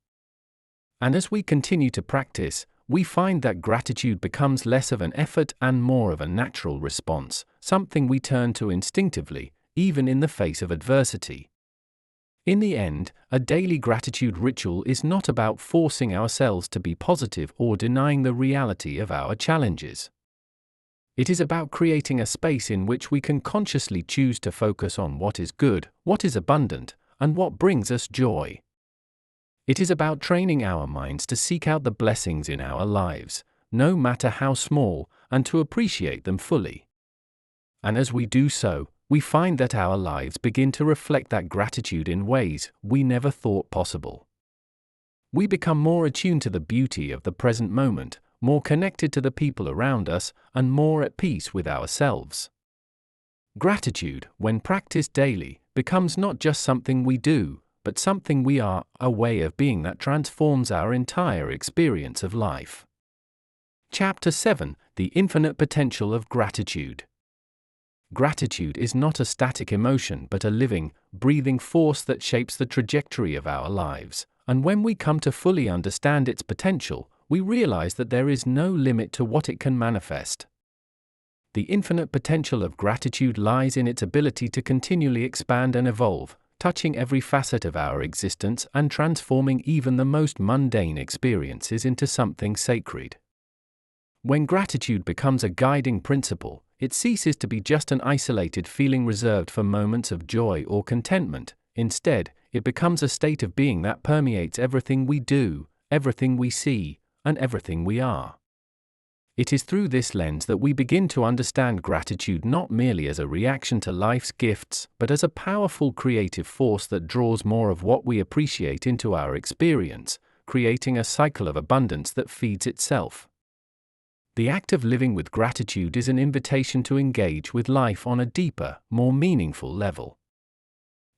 And as we continue to practice, we find that gratitude becomes less of an effort and more of a natural response, something we turn to instinctively, even in the face of adversity. In the end, a daily gratitude ritual is not about forcing ourselves to be positive or denying the reality of our challenges. It is about creating a space in which we can consciously choose to focus on what is good, what is abundant, and what brings us joy. It is about training our minds to seek out the blessings in our lives, no matter how small, and to appreciate them fully. And as we do so, we find that our lives begin to reflect that gratitude in ways we never thought possible. We become more attuned to the beauty of the present moment, more connected to the people around us, and more at peace with ourselves. Gratitude, when practiced daily, becomes not just something we do, but something we are, a way of being that transforms our entire experience of life. Chapter 7: The Infinite Potential of Gratitude. Gratitude is not a static emotion but a living, breathing force that shapes the trajectory of our lives, and when we come to fully understand its potential, we realize that there is no limit to what it can manifest. The infinite potential of gratitude lies in its ability to continually expand and evolve, touching every facet of our existence and transforming even the most mundane experiences into something sacred. When gratitude becomes a guiding principle, it ceases to be just an isolated feeling reserved for moments of joy or contentment. Instead, it becomes a state of being that permeates everything we do, everything we see, and everything we are. It is through this lens that we begin to understand gratitude not merely as a reaction to life's gifts, but as a powerful creative force that draws more of what we appreciate into our experience, creating a cycle of abundance that feeds itself. The act of living with gratitude is an invitation to engage with life on a deeper, more meaningful level.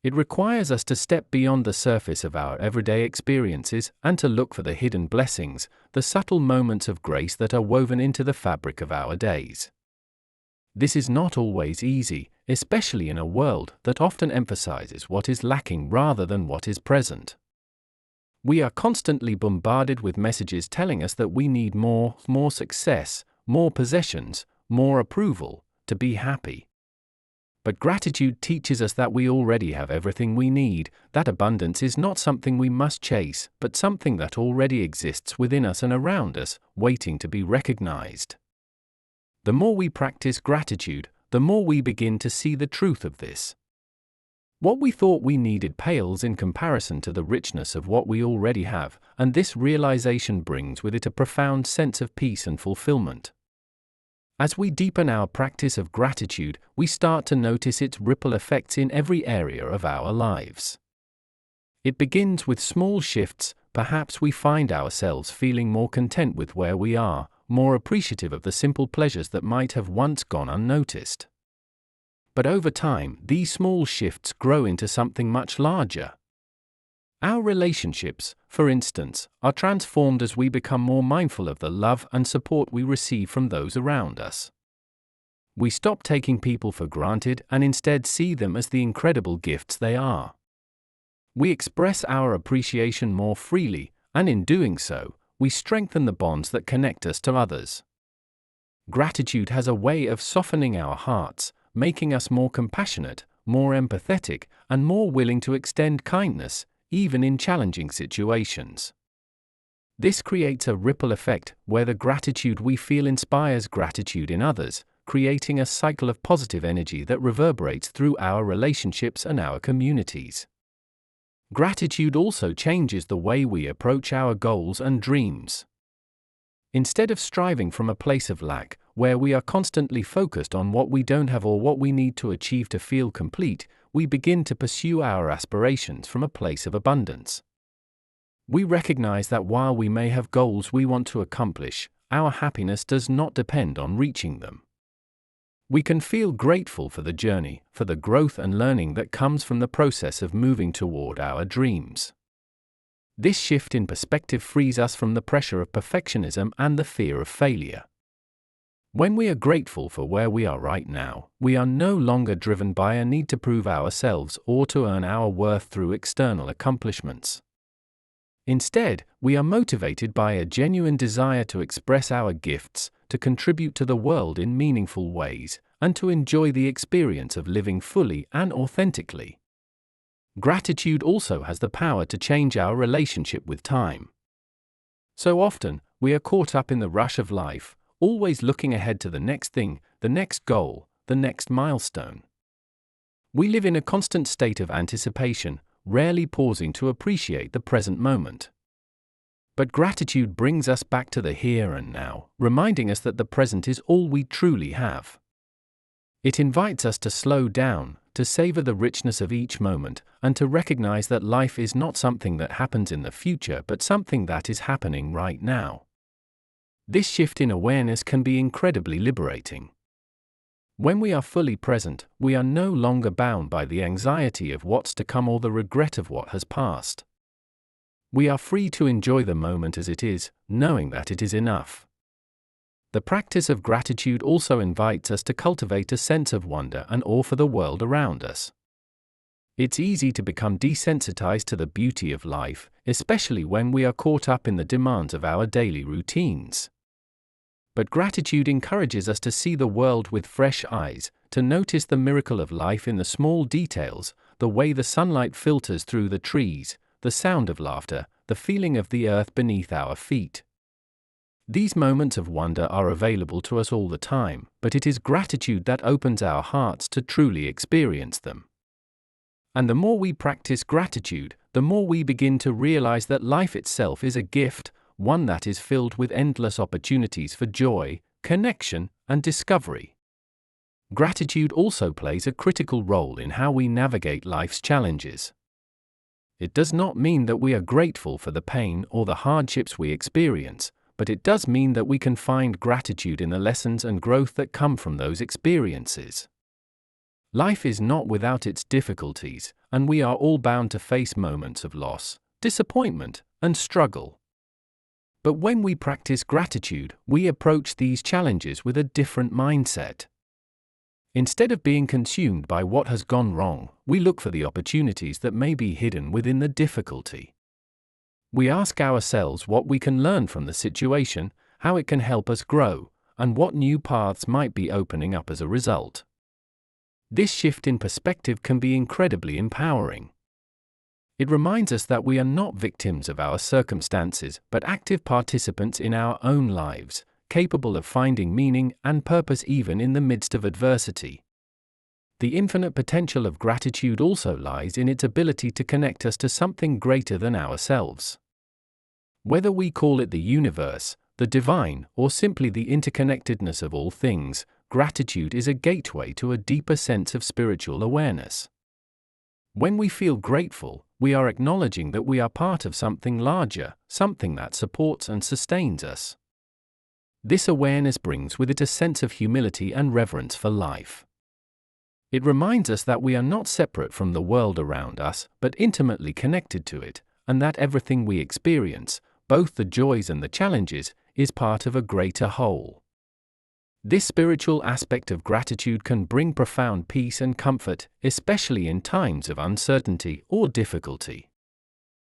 It requires us to step beyond the surface of our everyday experiences and to look for the hidden blessings, the subtle moments of grace that are woven into the fabric of our days. This is not always easy, especially in a world that often emphasizes what is lacking rather than what is present. We are constantly bombarded with messages telling us that we need more success, more possessions, more approval, to be happy. But gratitude teaches us that we already have everything we need, that abundance is not something we must chase, but something that already exists within us and around us, waiting to be recognized. The more we practice gratitude, the more we begin to see the truth of this. What we thought we needed pales in comparison to the richness of what we already have, and this realization brings with it a profound sense of peace and fulfillment. As we deepen our practice of gratitude, we start to notice its ripple effects in every area of our lives. It begins with small shifts. Perhaps we find ourselves feeling more content with where we are, more appreciative of the simple pleasures that might have once gone unnoticed. But over time, these small shifts grow into something much larger. Our relationships, for instance, are transformed as we become more mindful of the love and support we receive from those around us. We stop taking people for granted and instead see them as the incredible gifts they are. We express our appreciation more freely, and in doing so, we strengthen the bonds that connect us to others. Gratitude has a way of softening our hearts, making us more compassionate, more empathetic, and more willing to extend kindness, even in challenging situations. This creates a ripple effect where the gratitude we feel inspires gratitude in others, creating a cycle of positive energy that reverberates through our relationships and our communities. Gratitude also changes the way we approach our goals and dreams. Instead of striving from a place of lack, where we are constantly focused on what we don't have or what we need to achieve to feel complete, we begin to pursue our aspirations from a place of abundance. We recognize that while we may have goals we want to accomplish, our happiness does not depend on reaching them. We can feel grateful for the journey, for the growth and learning that comes from the process of moving toward our dreams. This shift in perspective frees us from the pressure of perfectionism and the fear of failure. When we are grateful for where we are right now, we are no longer driven by a need to prove ourselves or to earn our worth through external accomplishments. Instead, we are motivated by a genuine desire to express our gifts, to contribute to the world in meaningful ways, and to enjoy the experience of living fully and authentically. Gratitude also has the power to change our relationship with time. So often, we are caught up in the rush of life, always looking ahead to the next thing, the next goal, the next milestone. We live in a constant state of anticipation, rarely pausing to appreciate the present moment. But gratitude brings us back to the here and now, reminding us that the present is all we truly have. It invites us to slow down, to savor the richness of each moment, and to recognize that life is not something that happens in the future but something that is happening right now. This shift in awareness can be incredibly liberating. When we are fully present, we are no longer bound by the anxiety of what's to come or the regret of what has passed. We are free to enjoy the moment as it is, knowing that it is enough. The practice of gratitude also invites us to cultivate a sense of wonder and awe for the world around us. It's easy to become desensitized to the beauty of life, especially when we are caught up in the demands of our daily routines. But gratitude encourages us to see the world with fresh eyes, to notice the miracle of life in the small details, the way the sunlight filters through the trees, the sound of laughter, the feeling of the earth beneath our feet. These moments of wonder are available to us all the time, but it is gratitude that opens our hearts to truly experience them. And the more we practice gratitude, the more we begin to realize that life itself is a gift, one that is filled with endless opportunities for joy, connection, and discovery. Gratitude also plays a critical role in how we navigate life's challenges. It does not mean that we are grateful for the pain or the hardships we experience, but it does mean that we can find gratitude in the lessons and growth that come from those experiences. Life is not without its difficulties, and we are all bound to face moments of loss, disappointment, and struggle. But when we practice gratitude, we approach these challenges with a different mindset. Instead of being consumed by what has gone wrong, we look for the opportunities that may be hidden within the difficulty. We ask ourselves what we can learn from the situation, how it can help us grow, and what new paths might be opening up as a result. This shift in perspective can be incredibly empowering. It reminds us that we are not victims of our circumstances, but active participants in our own lives, capable of finding meaning and purpose even in the midst of adversity. The infinite potential of gratitude also lies in its ability to connect us to something greater than ourselves. Whether we call it the universe, the divine, or simply the interconnectedness of all things, gratitude is a gateway to a deeper sense of spiritual awareness. When we feel grateful, we are acknowledging that we are part of something larger, something that supports and sustains us. This awareness brings with it a sense of humility and reverence for life. It reminds us that we are not separate from the world around us, but intimately connected to it, and that everything we experience, both the joys and the challenges, is part of a greater whole. This spiritual aspect of gratitude can bring profound peace and comfort, especially in times of uncertainty or difficulty.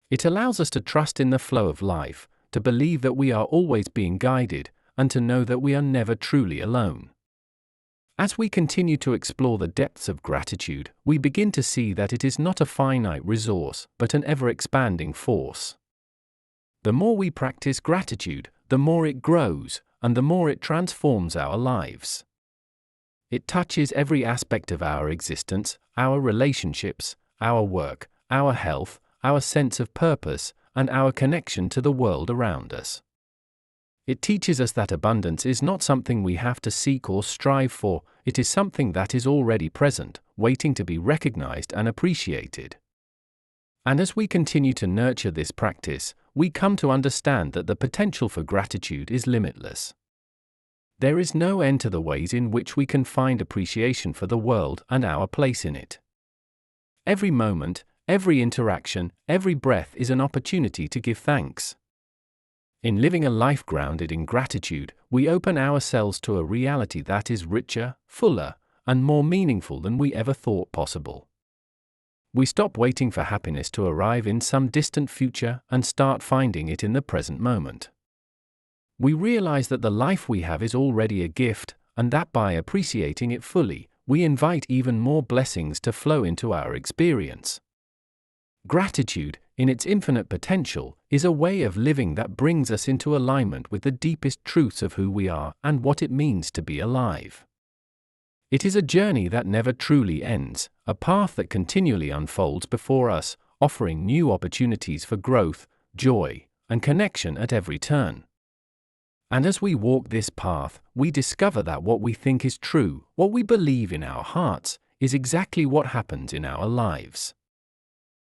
It allows us to trust in the flow of life, to believe that we are always being guided, and to know that we are never truly alone. As we continue to explore the depths of gratitude, we begin to see that it is not a finite resource, but an ever-expanding force. The more we practice gratitude, the more it grows, and the more it transforms our lives. It touches every aspect of our existence, our relationships, our work, our health, our sense of purpose, and our connection to the world around us. It teaches us that abundance is not something we have to seek or strive for, it is something that is already present, waiting to be recognized and appreciated. And as we continue to nurture this practice, we come to understand that the potential for gratitude is limitless. There is no end to the ways in which we can find appreciation for the world and our place in it. Every moment, every interaction, every breath is an opportunity to give thanks. In living a life grounded in gratitude, we open ourselves to a reality that is richer, fuller, and more meaningful than we ever thought possible. We stop waiting for happiness to arrive in some distant future and start finding it in the present moment. We realize that the life we have is already a gift, and that by appreciating it fully, we invite even more blessings to flow into our experience. Gratitude, in its infinite potential, is a way of living that brings us into alignment with the deepest truths of who we are and what it means to be alive. It is a journey that never truly ends, a path that continually unfolds before us, offering new opportunities for growth, joy, and connection at every turn. And as we walk this path, we discover that what we think is true, what we believe in our hearts, is exactly what happens in our lives.